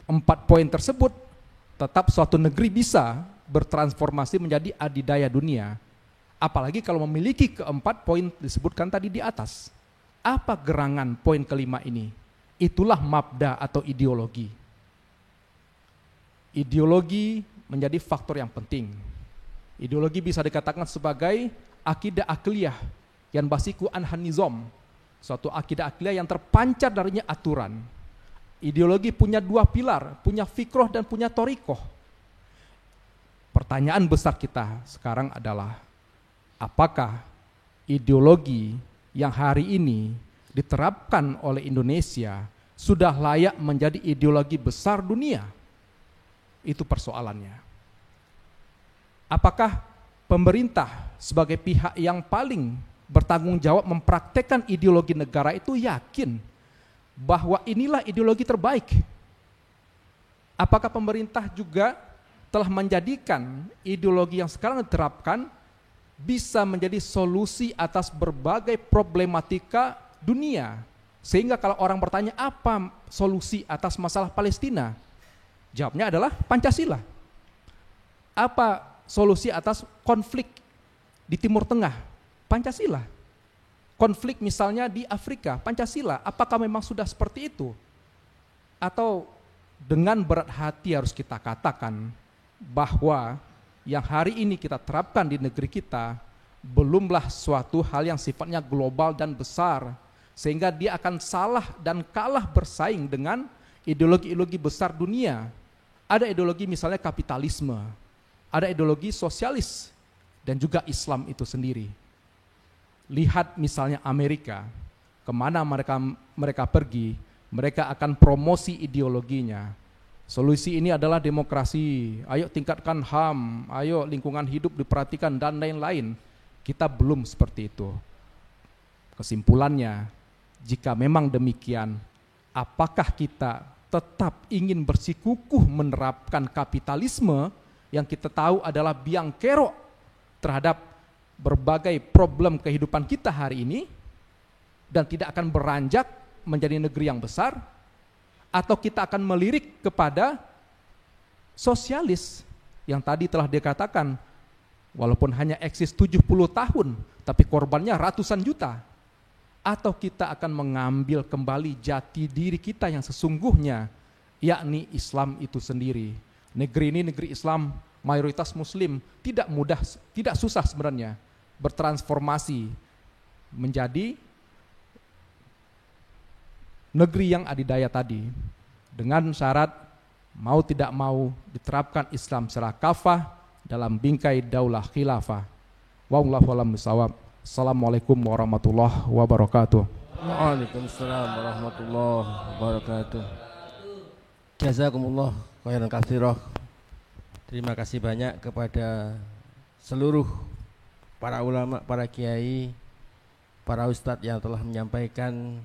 4 poin tersebut, tetap suatu negeri bisa bertransformasi menjadi adidaya dunia. Apalagi kalau memiliki keempat poin disebutkan tadi di atas. Apa gerangan poin kelima ini? Itulah mabda atau ideologi. Ideologi menjadi faktor yang penting. Ideologi bisa dikatakan sebagai akidah akliyah yang basiku anhan nizam, suatu akidah akliyah yang terpancar darinya aturan. Ideologi punya 2 pilar, punya fikroh dan punya torikoh. Pertanyaan besar kita sekarang adalah, apakah ideologi yang hari ini diterapkan oleh Indonesia sudah layak menjadi ideologi besar dunia? Itu persoalannya. Apakah pemerintah sebagai pihak yang paling bertanggung jawab mempraktekkan ideologi negara itu yakin bahwa inilah ideologi terbaik? Apakah pemerintah juga telah menjadikan ideologi yang sekarang diterapkan bisa menjadi solusi atas berbagai problematika dunia? Sehingga kalau orang bertanya apa solusi atas masalah Palestina, jawabnya adalah Pancasila. Apa solusi atas konflik di Timur Tengah? Pancasila. konflik misalnya di Afrika, Pancasila, apakah memang sudah seperti itu? Atau dengan berat hati harus kita katakan bahwa yang hari ini kita terapkan di negeri kita belumlah suatu hal yang sifatnya global dan besar, sehingga dia akan salah dan kalah bersaing dengan ideologi-ideologi besar dunia. Ada ideologi misalnya kapitalisme, ada ideologi sosialis, dan juga Islam itu sendiri. Lihat misalnya Amerika, kemana mereka pergi, mereka akan promosi ideologinya. Solusi ini adalah demokrasi, ayo tingkatkan HAM, ayo lingkungan hidup diperhatikan, dan lain-lain. Kita belum seperti itu. Kesimpulannya, jika memang demikian, apakah kita tetap ingin bersikukuh menerapkan kapitalisme yang kita tahu adalah biang kerok terhadap berbagai problem kehidupan kita hari ini dan tidak akan beranjak menjadi negeri yang besar, atau kita akan melirik kepada sosialis yang tadi telah dikatakan walaupun hanya eksis 70 tahun tapi korbannya ratusan juta, atau kita akan mengambil kembali jati diri kita yang sesungguhnya, yakni Islam itu sendiri. Negeri ini negeri Islam, mayoritas muslim, tidak mudah, tidak susah sebenarnya bertransformasi menjadi negeri yang adidaya tadi, dengan syarat mau tidak mau diterapkan Islam secara kafah dalam bingkai daulah khilafah. Wallahu a'lam bishawab. Assalamualaikum warahmatullahi wabarakatuh. Waalaikumsalam warahmatullahi wabarakatuh. Jazakumullah khairan katsirah. Terima kasih banyak kepada seluruh para ulama, para kiai, para ustadz yang telah menyampaikan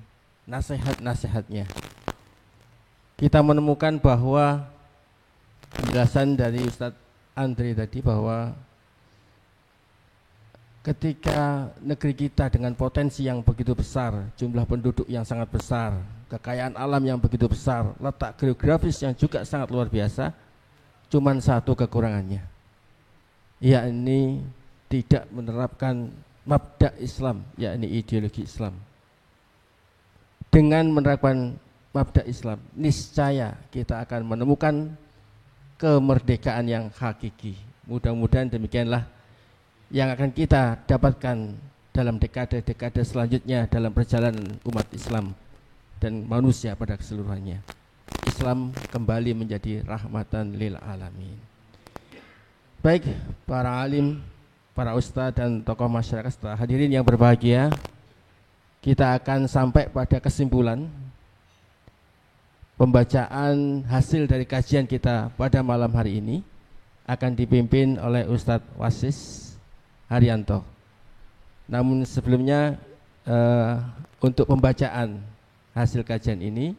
nasihat-nasihatnya. Kita menemukan bahwa penjelasan dari Ustadz Andri tadi bahwa ketika negeri kita dengan potensi yang begitu besar, jumlah penduduk yang sangat besar, kekayaan alam yang begitu besar, letak geografis yang juga sangat luar biasa, cuman satu kekurangannya, yakni tidak menerapkan mabda Islam, yakni ideologi Islam. Dengan menerapkan mabda Islam, niscaya kita akan menemukan kemerdekaan yang hakiki. Mudah-mudahan demikianlah yang akan kita dapatkan dalam dekade-dekade selanjutnya dalam perjalanan umat Islam dan manusia pada keseluruhannya. Islam kembali menjadi rahmatan lil alamin. Baik, para alim, para ustadz dan tokoh masyarakat serta hadirin yang berbahagia, kita akan sampai pada kesimpulan pembacaan hasil dari kajian kita pada malam hari ini akan dipimpin oleh Ustadz Wasis Haryanto. Namun sebelumnya untuk pembacaan hasil kajian ini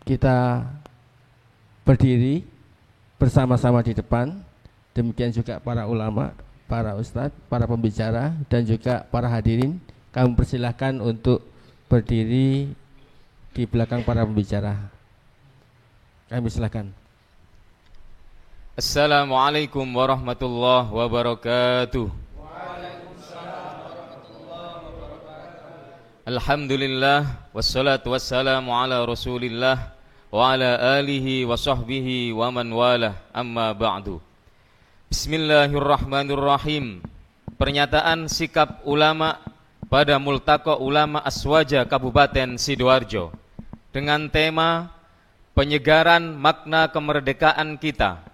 kita berdiri bersama-sama di depan, demikian juga para ulama, para ustadz, para pembicara dan juga para hadirin. Kami persilahkan untuk berdiri di belakang para pembicara. Kami persilahkan. Assalamualaikum warahmatullahi wabarakatuh. Alhamdulillah wassalatu wassalamu ala Rasulillah wa ala alihi wa sahbihi wa man walah, amma ba'du. Bismillahirrahmanirrahim. Pernyataan sikap ulama pada Multaqa Ulama Aswaja Kabupaten Sidoarjo dengan tema penyegaran makna kemerdekaan kita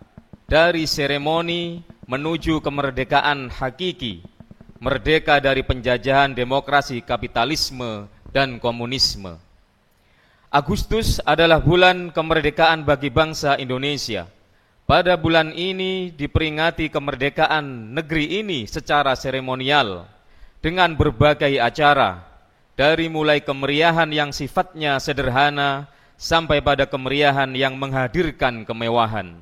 dari seremoni menuju kemerdekaan hakiki, merdeka dari penjajahan demokrasi, kapitalisme, dan komunisme. Agustus adalah bulan kemerdekaan bagi bangsa Indonesia. Pada bulan ini diperingati kemerdekaan negeri ini secara seremonial dengan berbagai acara, dari mulai kemeriahan yang sifatnya sederhana sampai pada kemeriahan yang menghadirkan kemewahan.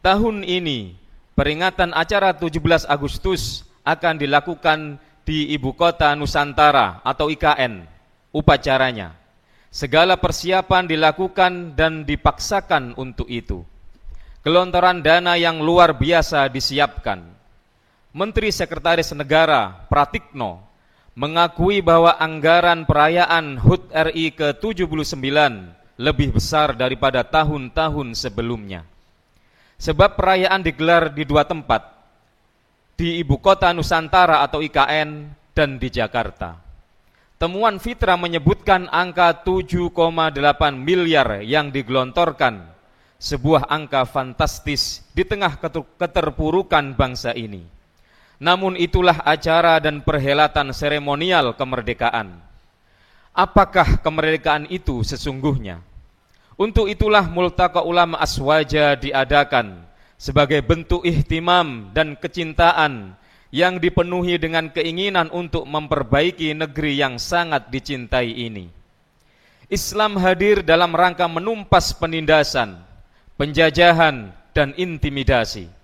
Tahun ini peringatan acara 17 Agustus akan dilakukan di Ibu Kota Nusantara atau IKN. Upacaranya, segala persiapan dilakukan dan dipaksakan untuk itu. Gelontoran dana yang luar biasa disiapkan. Menteri Sekretaris Negara Pratikno mengakui bahwa anggaran perayaan HUT RI ke-79 lebih besar daripada tahun-tahun sebelumnya. Sebab perayaan digelar di dua tempat, di Ibu Kota Nusantara atau IKN dan di Jakarta. Temuan Fitra menyebutkan angka 7,8 miliar yang digelontorkan, sebuah angka fantastis di tengah keterpurukan bangsa ini. Namun itulah acara dan perhelatan seremonial kemerdekaan. Apakah kemerdekaan itu sesungguhnya? Untuk itulah Multaqa Ulama Aswaja diadakan sebagai bentuk ihtimam dan kecintaan yang dipenuhi dengan keinginan untuk memperbaiki negeri yang sangat dicintai ini. Islam hadir dalam rangka menumpas penindasan, penjajahan, dan intimidasi.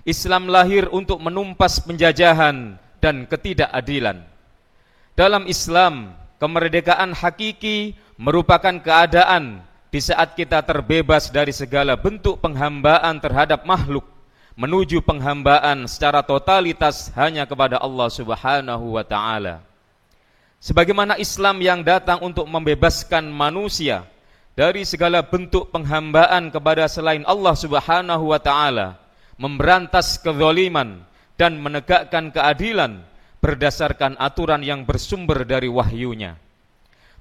Islam lahir untuk menumpas penjajahan dan ketidakadilan. Dalam Islam, kemerdekaan hakiki merupakan keadaan di saat kita terbebas dari segala bentuk penghambaan terhadap makhluk, menuju penghambaan secara totalitas hanya kepada Allah Subhanahu wa Ta'ala. Sebagaimana Islam yang datang untuk membebaskan manusia dari segala bentuk penghambaan kepada selain Allah Subhanahu wa Ta'ala, memberantas kezaliman dan menegakkan keadilan berdasarkan aturan yang bersumber dari wahyunya.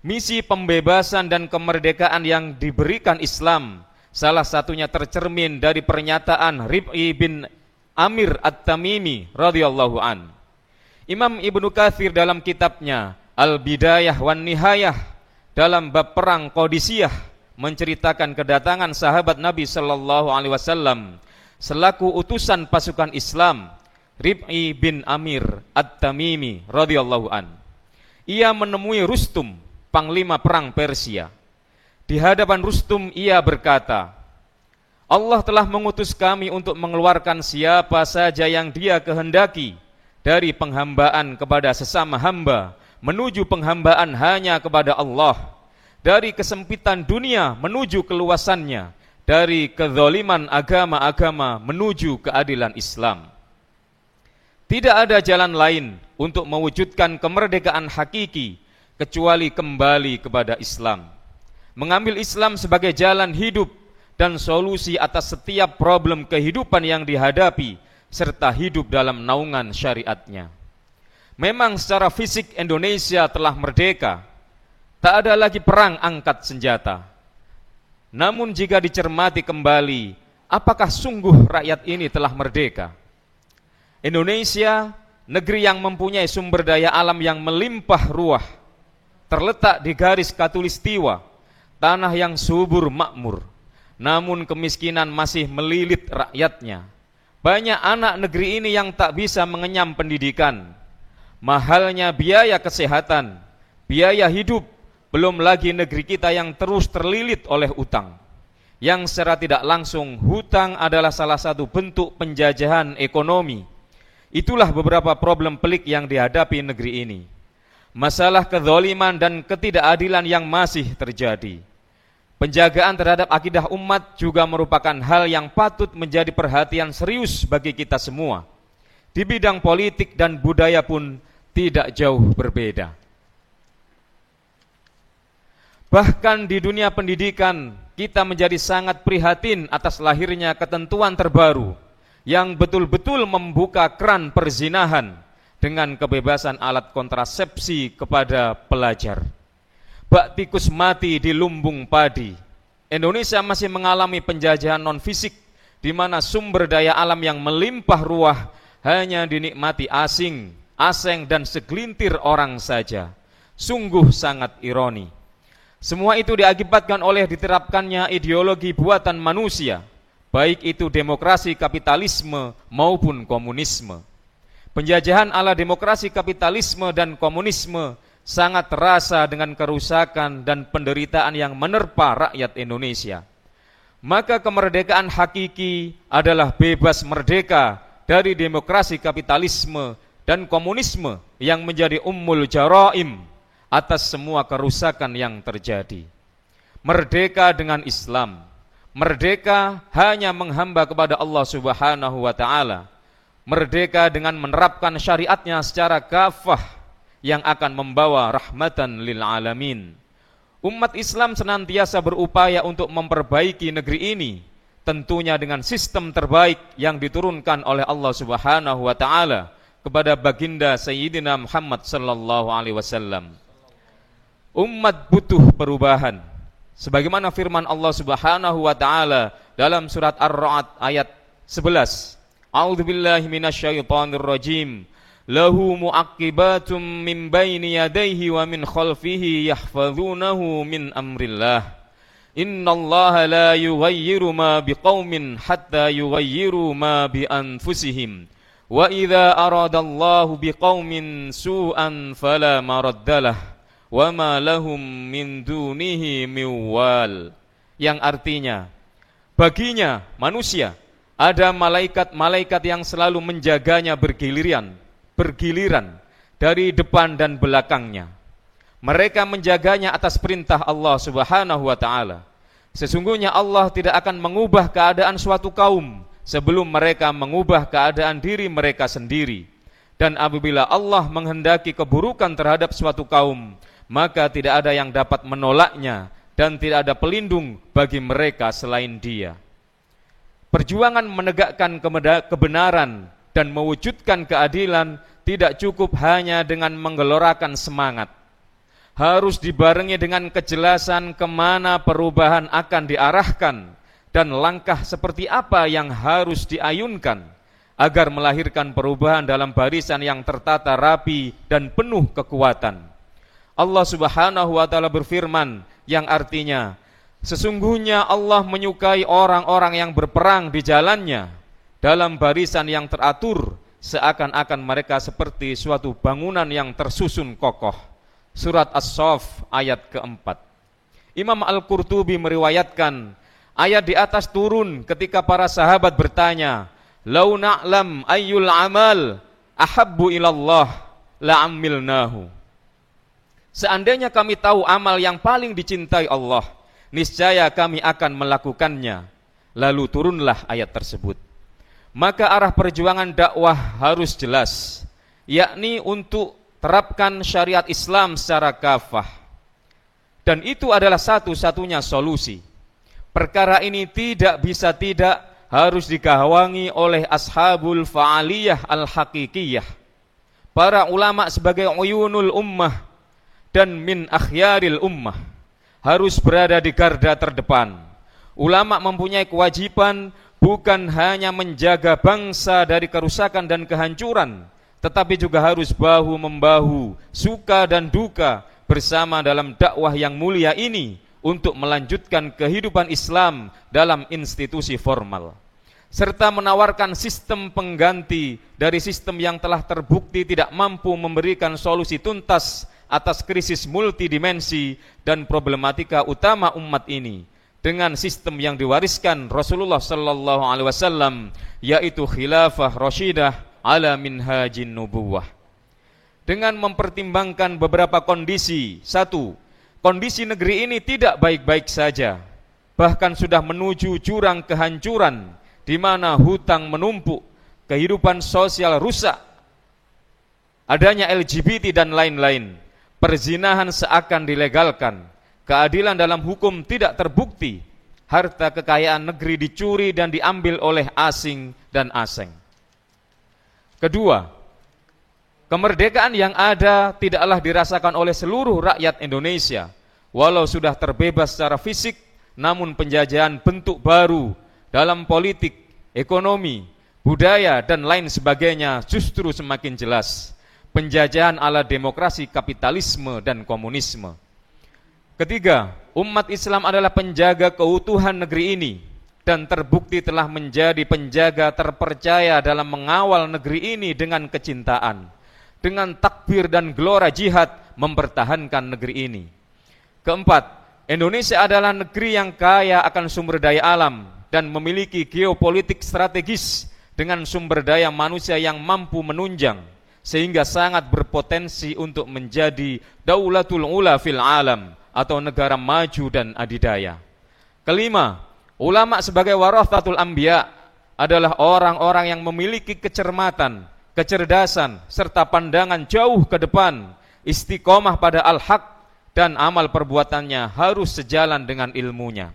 Misi pembebasan dan kemerdekaan yang diberikan Islam salah satunya tercermin dari pernyataan Rib'i bin Amir At-Tamimi radhiyallahu an. Imam Ibnu Katsir dalam kitabnya Al-Bidayah wan Nihayah dalam bab perang Qadisiyah menceritakan kedatangan sahabat Nabi sallallahu alaihi wasallam selaku utusan pasukan Islam, Rib'i bin Amir At-Tamimi radhiyallahu an. Ia menemui Rustum, panglima perang Persia. Di hadapan Rustum ia berkata, Allah telah mengutus kami untuk mengeluarkan siapa saja yang Dia kehendaki dari penghambaan kepada sesama hamba menuju penghambaan hanya kepada Allah, dari kesempitan dunia menuju keluasannya, dari kezaliman agama-agama menuju keadilan Islam. Tidak ada jalan lain untuk mewujudkan kemerdekaan hakiki kecuali kembali kepada Islam. Mengambil Islam sebagai jalan hidup dan solusi atas setiap problem kehidupan yang dihadapi, serta hidup dalam naungan syariatnya. Memang secara fisik Indonesia telah merdeka, tak ada lagi perang angkat senjata. Namun jika dicermati kembali, apakah sungguh rakyat ini telah merdeka? Indonesia, negeri yang mempunyai sumber daya alam yang melimpah ruah, terletak di garis khatulistiwa, tanah yang subur makmur, namun kemiskinan masih melilit rakyatnya. Banyak anak negeri ini yang tak bisa mengenyam pendidikan, mahalnya biaya kesehatan, biaya hidup, belum lagi negeri kita yang terus terlilit oleh utang, yang secara tidak langsung hutang adalah salah satu bentuk penjajahan ekonomi. Itulah beberapa problem pelik yang dihadapi negeri ini. Masalah kezaliman dan ketidakadilan yang masih terjadi. Penjagaan terhadap akidah umat juga merupakan hal yang patut menjadi perhatian serius bagi kita semua. Di bidang politik dan budaya pun tidak jauh berbeda. Bahkan di dunia pendidikan, kita menjadi sangat prihatin atas lahirnya ketentuan terbaru yang betul-betul membuka keran perzinahan dengan kebebasan alat kontrasepsi kepada pelajar. Bak tikus mati di lumbung padi. Indonesia masih mengalami penjajahan non-fisik di mana sumber daya alam yang melimpah ruah hanya dinikmati asing, dan segelintir orang saja. Sungguh sangat ironi. Semua itu diakibatkan oleh diterapkannya ideologi buatan manusia, baik itu demokrasi kapitalisme maupun komunisme. Penjajahan ala demokrasi kapitalisme dan komunisme sangat terasa dengan kerusakan dan penderitaan yang menerpa rakyat Indonesia. Maka kemerdekaan hakiki adalah bebas merdeka dari demokrasi kapitalisme dan komunisme yang menjadi ummul jaraim atas semua kerusakan yang terjadi. Merdeka dengan Islam, merdeka hanya menghamba kepada Allah Subhanahu wa Ta'ala, merdeka dengan menerapkan syariatnya secara kafah, yang akan membawa rahmatan lil alamin. Umat Islam senantiasa berupaya untuk memperbaiki negeri ini, tentunya dengan sistem terbaik yang diturunkan oleh Allah Subhanahu wa taala kepada baginda Sayyidina Muhammad sallallahu alaihi wasallam. Umat butuh perubahan. Sebagaimana firman Allah Subhanahu wa taala dalam surat Ar-Ra'd ayat 11. A'udzubillahi minasyaitonir rajim. Lahu mu'aqibatum min baini yadayhi wa min khalfihi yahfazunahu min amrillah. Innallaha la yughayyiru ma biqaumin hatta yughayyiru ma bi anfusihim. Wa idza aradallahu biqaumin su'an fala maraddalah wa ma lahum min dunihi miwal. Yang artinya, baginya manusia ada malaikat-malaikat yang selalu menjaganya bergiliran dari depan dan belakangnya. Mereka menjaganya atas perintah Allah Subhanahu wa taala. Sesungguhnya Allah tidak akan mengubah keadaan suatu kaum sebelum mereka mengubah keadaan diri mereka sendiri. Dan apabila Allah menghendaki keburukan terhadap suatu kaum, maka tidak ada yang dapat menolaknya dan tidak ada pelindung bagi mereka selain Dia. Perjuangan menegakkan kebenaran dan mewujudkan keadilan tidak cukup hanya dengan menggelorakan semangat. Harus dibarengi dengan kejelasan kemana perubahan akan diarahkan dan langkah seperti apa yang harus diayunkan agar melahirkan perubahan dalam barisan yang tertata rapi dan penuh kekuatan. Allah Subhanahu wa taala berfirman yang artinya, sesungguhnya Allah menyukai orang-orang yang berperang di jalannya dalam barisan yang teratur, seakan-akan mereka seperti suatu bangunan yang tersusun kokoh. Surat As-Saff ayat keempat. Imam Al-Qurtubi meriwayatkan, ayat di atas turun ketika para sahabat bertanya, "Lau na'lam ayyul amal ahabbu ilallah la'amilnahu." Seandainya kami tahu amal yang paling dicintai Allah, niscaya kami akan melakukannya. Lalu turunlah ayat tersebut. Maka arah perjuangan dakwah harus jelas, yakni untuk terapkan syariat Islam secara kafah. Dan itu adalah satu-satunya solusi. Perkara ini tidak bisa tidak harus digawangi oleh ashabul fa'aliyah al-haqiqiyah, para ulama sebagai uyunul ummah dan min akhyaril ummah, harus berada di garda terdepan. Ulama mempunyai kewajiban bukan hanya menjaga bangsa dari kerusakan dan kehancuran, tetapi juga harus bahu-membahu, suka dan duka bersama dalam dakwah yang mulia ini untuk melanjutkan kehidupan Islam dalam institusi formal, serta menawarkan sistem pengganti dari sistem yang telah terbukti tidak mampu memberikan solusi tuntas atas krisis multidimensi dan problematika utama umat ini, dengan sistem yang diwariskan Rasulullah sallallahu alaihi wasallam, yaitu khilafah rasyidah ala minhajin nubuwah. Dengan mempertimbangkan beberapa kondisi. Satu, kondisi negeri ini tidak baik-baik saja, bahkan sudah menuju jurang kehancuran di mana hutang menumpuk, kehidupan sosial rusak, adanya LGBT dan lain-lain, perzinahan seakan dilegalkan, keadilan dalam hukum tidak terbukti, harta kekayaan negeri dicuri dan diambil oleh asing dan asing. Kedua, kemerdekaan yang ada tidaklah dirasakan oleh seluruh rakyat Indonesia. Walau sudah terbebas secara fisik, namun penjajahan bentuk baru dalam politik, ekonomi, budaya, dan lain sebagainya justru semakin jelas. Penjajahan ala demokrasi, kapitalisme, dan komunisme. Ketiga, umat Islam adalah penjaga keutuhan negeri ini dan terbukti telah menjadi penjaga terpercaya dalam mengawal negeri ini dengan kecintaan, dengan takbir dan gelora jihad mempertahankan negeri ini. Keempat, Indonesia adalah negeri yang kaya akan sumber daya alam dan memiliki geopolitik strategis dengan sumber daya manusia yang mampu menunjang, sehingga sangat berpotensi untuk menjadi daulatul ula fil alam, atau negara maju dan adidaya. Kelima, ulama sebagai warathatul anbiya adalah orang-orang yang memiliki kecermatan, kecerdasan, serta pandangan jauh ke depan, istiqomah pada al-haq, dan amal perbuatannya harus sejalan dengan ilmunya.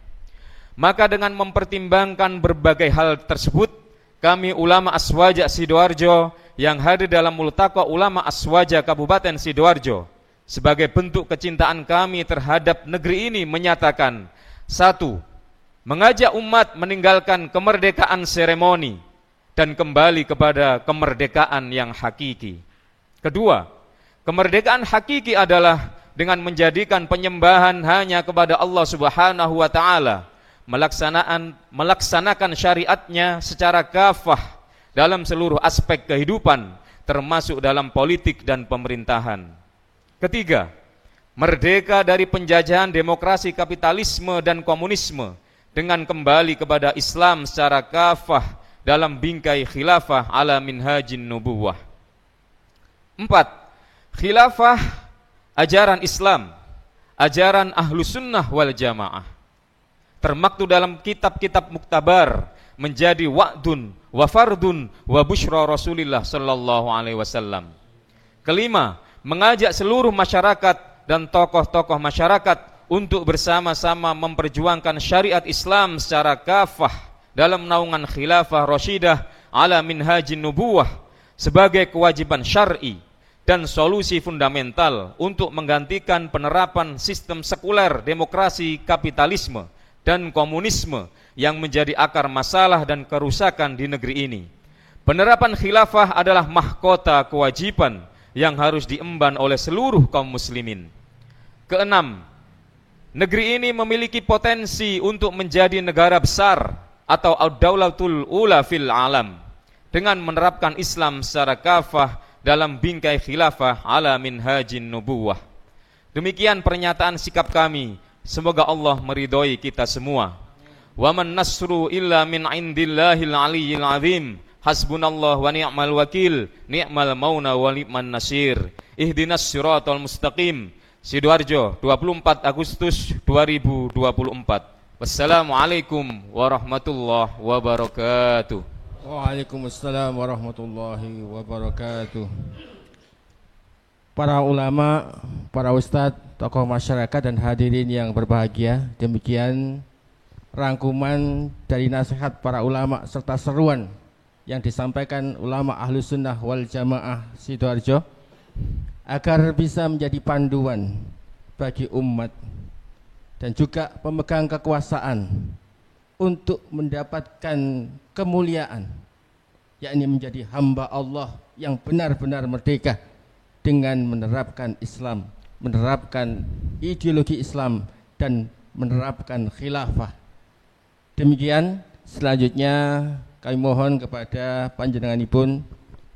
Maka dengan mempertimbangkan berbagai hal tersebut, kami ulama Aswaja Sidoarjo yang hadir dalam Multaqa Ulama Aswaja Kabupaten Sidoarjo, sebagai bentuk kecintaan kami terhadap negeri ini menyatakan: 1. Mengajak umat meninggalkan kemerdekaan seremoni dan kembali kepada kemerdekaan yang hakiki. 2. Kemerdekaan hakiki adalah dengan menjadikan penyembahan hanya kepada Allah Subhanahu wa taala, melaksanakan syariatnya secara kafah dalam seluruh aspek kehidupan, termasuk dalam politik dan pemerintahan. 3. Merdeka dari penjajahan demokrasi, kapitalisme, dan komunisme dengan kembali kepada Islam secara kafah dalam bingkai khilafah ala minhajin nubuwah. 4. Khilafah ajaran Islam, ajaran ahlu sunnah wal jamaah, termaktub dalam kitab-kitab muktabar, menjadi wa'dun wa fardun wa busyra Rasulillah sallallahu alaihi wasallam. 5. Mengajak seluruh masyarakat dan tokoh-tokoh masyarakat untuk bersama-sama memperjuangkan syariat Islam secara kafah dalam naungan khilafah rasyidah ala minhajin nubuwah sebagai kewajiban syar'i dan solusi fundamental untuk menggantikan penerapan sistem sekuler, demokrasi, kapitalisme, dan komunisme yang menjadi akar masalah dan kerusakan di negeri ini. Penerapan khilafah adalah mahkota kewajiban yang harus diemban oleh seluruh kaum muslimin. 6. Negeri ini memiliki potensi untuk menjadi negara besar atau ad-daulatul ula fil alam dengan menerapkan Islam secara kafah dalam bingkai khilafah ala minhajin nubuwah. Demikian pernyataan sikap kami. Semoga Allah meridhoi kita semua. Wa man nasru illa min indillahil aliyyil azim. Hasbunallah wa ni'mal wakil, ni'mal mauna wa ni'man nasir. Ihdinas siratal mustaqim. Sidoarjo, 24 Agustus 2024. Wassalamualaikum warahmatullahi wabarakatuh. Waalaikumsalam warahmatullahi wabarakatuh. Para ulama, para ustadz, tokoh masyarakat, dan hadirin yang berbahagia, demikian rangkuman dari nasihat para ulama serta seruan yang disampaikan ulama Ahlus Sunnah wal Jamaah Sidoarjo agar bisa menjadi panduan bagi umat dan juga pemegang kekuasaan untuk mendapatkan kemuliaan, yakni menjadi hamba Allah yang benar-benar merdeka dengan menerapkan Islam, menerapkan ideologi Islam, dan menerapkan khilafah. Demikian, selanjutnya kami mohon kepada panjenenganipun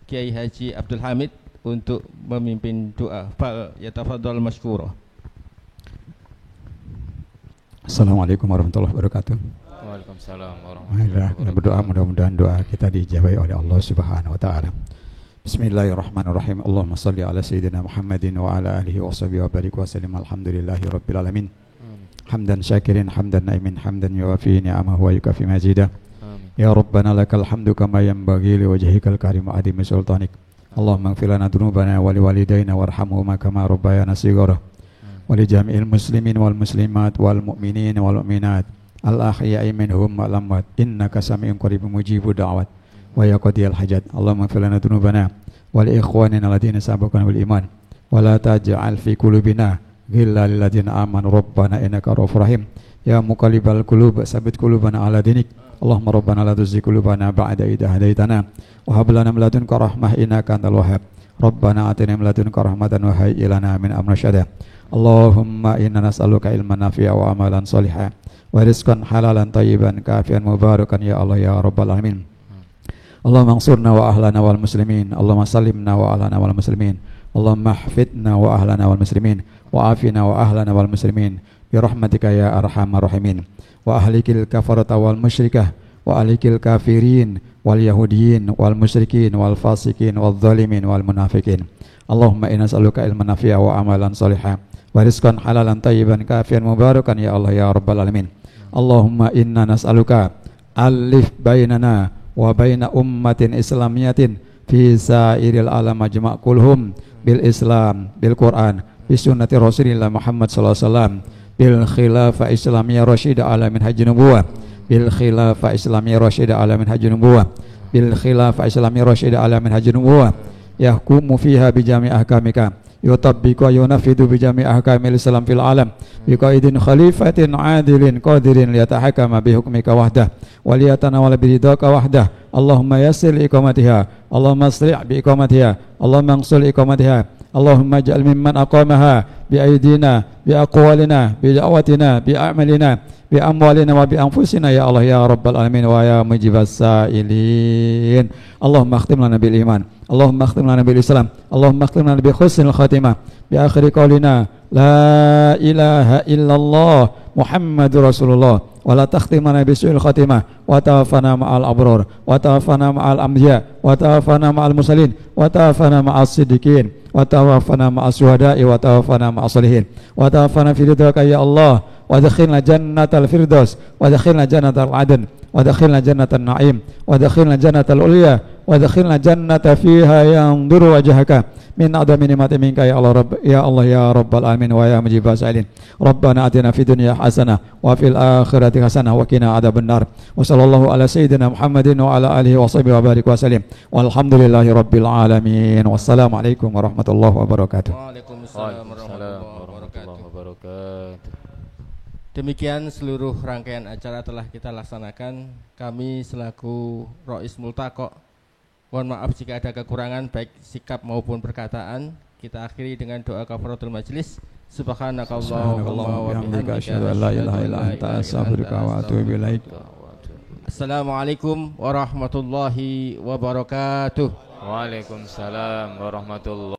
Kiai Haji Abdul Hamid untuk memimpin doa. Fal yatafadhal masykurah. Assalamualaikum warahmatullahi wabarakatuh. Waalaikumsalam warahmatullahi wabarakatuh. Kita berdoa, mudah-mudahan doa kita dijabahi oleh Allah Subhanahu wa taala. Bismillahirrahmanirrahim. Allahumma shalli ala sayyidina Muhammadin wa ala alihi wa sahbihi wa barik wa sallim. Alhamdulillahi rabbil alamin. Hamdan syakirin, hamdan naimin, hamdan yuwafi ni'amahu wa yukafi mazidah. Ya Rabbana lakal hamdu kama yanbaghi li wajhikal karim wa adimi sultanik. Allahumma ighfir lana dzunubana wa liwalidayna warhamhuma kama rabbayana shighara. Wa li jami'il muslimin wal muslimat wal mu'minin wal mu'minat al-ahya'i minhum wal amwat innaka sami'un qaribun mujibud da'wat wa yaqdiyal hajat. Allahumma ighfir lana dzunubana wa li ikhwanina alladziina sabaquna bil iman wa la taj'al fi qulubina ghillan lil ladziina amanu rabbana innaka ra'ufur rahim. Ya muqallibal qulub tsabbit qulubana 'ala dinik. Allahumma rabbana la tuzigh qulubana ba'da idh hadaitana wa hab lana min ladunka rahmah innaka antal wahhab. Rabbana atina min ladunka rahmatan wa hayyi lana min amrina rashada. Allahumma inna nas'aluka ilman nafi'a wa amalan shalihan wa rizqan halalan thayyiban kafian mubarakan ya Allah ya rabbal alamin. Allahumma ansurna wa ahlana wal muslimin. Allahumma sallimna wa ahlana wal muslimin. Allahumma hafidna wa ahlana wal muslimin wa afina wa ahlana wal muslimin bi rahmatika ya arhamar rahimin. Wa ahlikil kafarata wal musyrikah wa ahlikil kafirin wal yahudiyin wal musyrikin wal fasikin wal zalimin wal munafikin. Allahumma inna nas'aluka ilman nafi'a wa amalan shalihan wa rizqan halalan thayyiban kafian mubarakan ya Allah ya rabbal alamin. Allahumma inna nas'aluka alif bainana wa baina ummatin islamiyatin fi sairil alam majma' kulhum bil Islam bil Quran bi sunnati Rasulillah Muhammad sallallahu alaihi wasallam bil khilafah islamiyah rasyidah ala minhaj nubuwah bil khilafah islamiyah rasyidah ala minhaj nubuwah bil khilafah islamiyah rasyidah ala minhaj nubuwah yahkumu fiha bi jami' ahkamika yutabbiqu wa yunafidu bi jami' ahkamil Islam fil alam bi qaidin khalifatin adilin qadirin liyatahakama bi hukmika wahdah wa liyatanawala bi ridaka wahdah Allahumma yassir iqamatiha Allahumma asri' bi iqamatiha Allahumma ansul iqamatiha Allahumma ij'al mimman aqamaha bi aydina bi aqwalina bi da'watina bi a'malina bi amwalina wa bi anfusina ya Allah ya rabbal alamin wa ya mujibas sa'ilin Allahumma akhtim lana bil iman Allahumma akhtim lana bil Islam Allahumma akhtim lana bi husnil khatimah bi akhiri qaulina la ilaha illallah Muhammadur Rasulullah wa la takhtimana bi su'il khatimah wa tawaffana ma'al abror wa tawaffana ma'al ambiya wa tawaffana ma'al mursalin wa tawaffana ma'as siddiqin wa tawaffana ma'as syuhada'i wa tawaffana ma'as salihin wa tawaffana fi ridwaka ya Allah wa adkhilna jannatal firdaus wa adkhilna jannatal adn wa adkhilna jannatal na'im wa adkhilna jannatal ulya wa adkhilna jannata fiha yanzuru wajhaka min adami nikmati minka ya Allah ya rabbal alamin wa ya mujibas sa'ilin rabbana atina fid dunya hasanah wa fil akhirati hasanah wa qina adzabannar wa sallallahu ala sayyidina Muhammadin wa ala alihi wa sahbihi wa barik wa sallim walhamdulillahi rabbil alamin wassalamu alaikum warahmatullahi wabarakatuh. Waalaikumsalam warahmatullahi wabarakatuh. Demikian seluruh rangkaian acara telah kita laksanakan. Kami selaku Rois Multaqo mohon maaf jika ada kekurangan baik sikap maupun perkataan. Kita akhiri dengan doa kafaratul majlis. Subhanakallahumma wa bihamdika asyhadu an la ilaha illa anta astaghfiruka wa atubu ilaik. Assalamualaikum warahmatullahi wabarakatuh. Waalaikumsalam warahmatullahi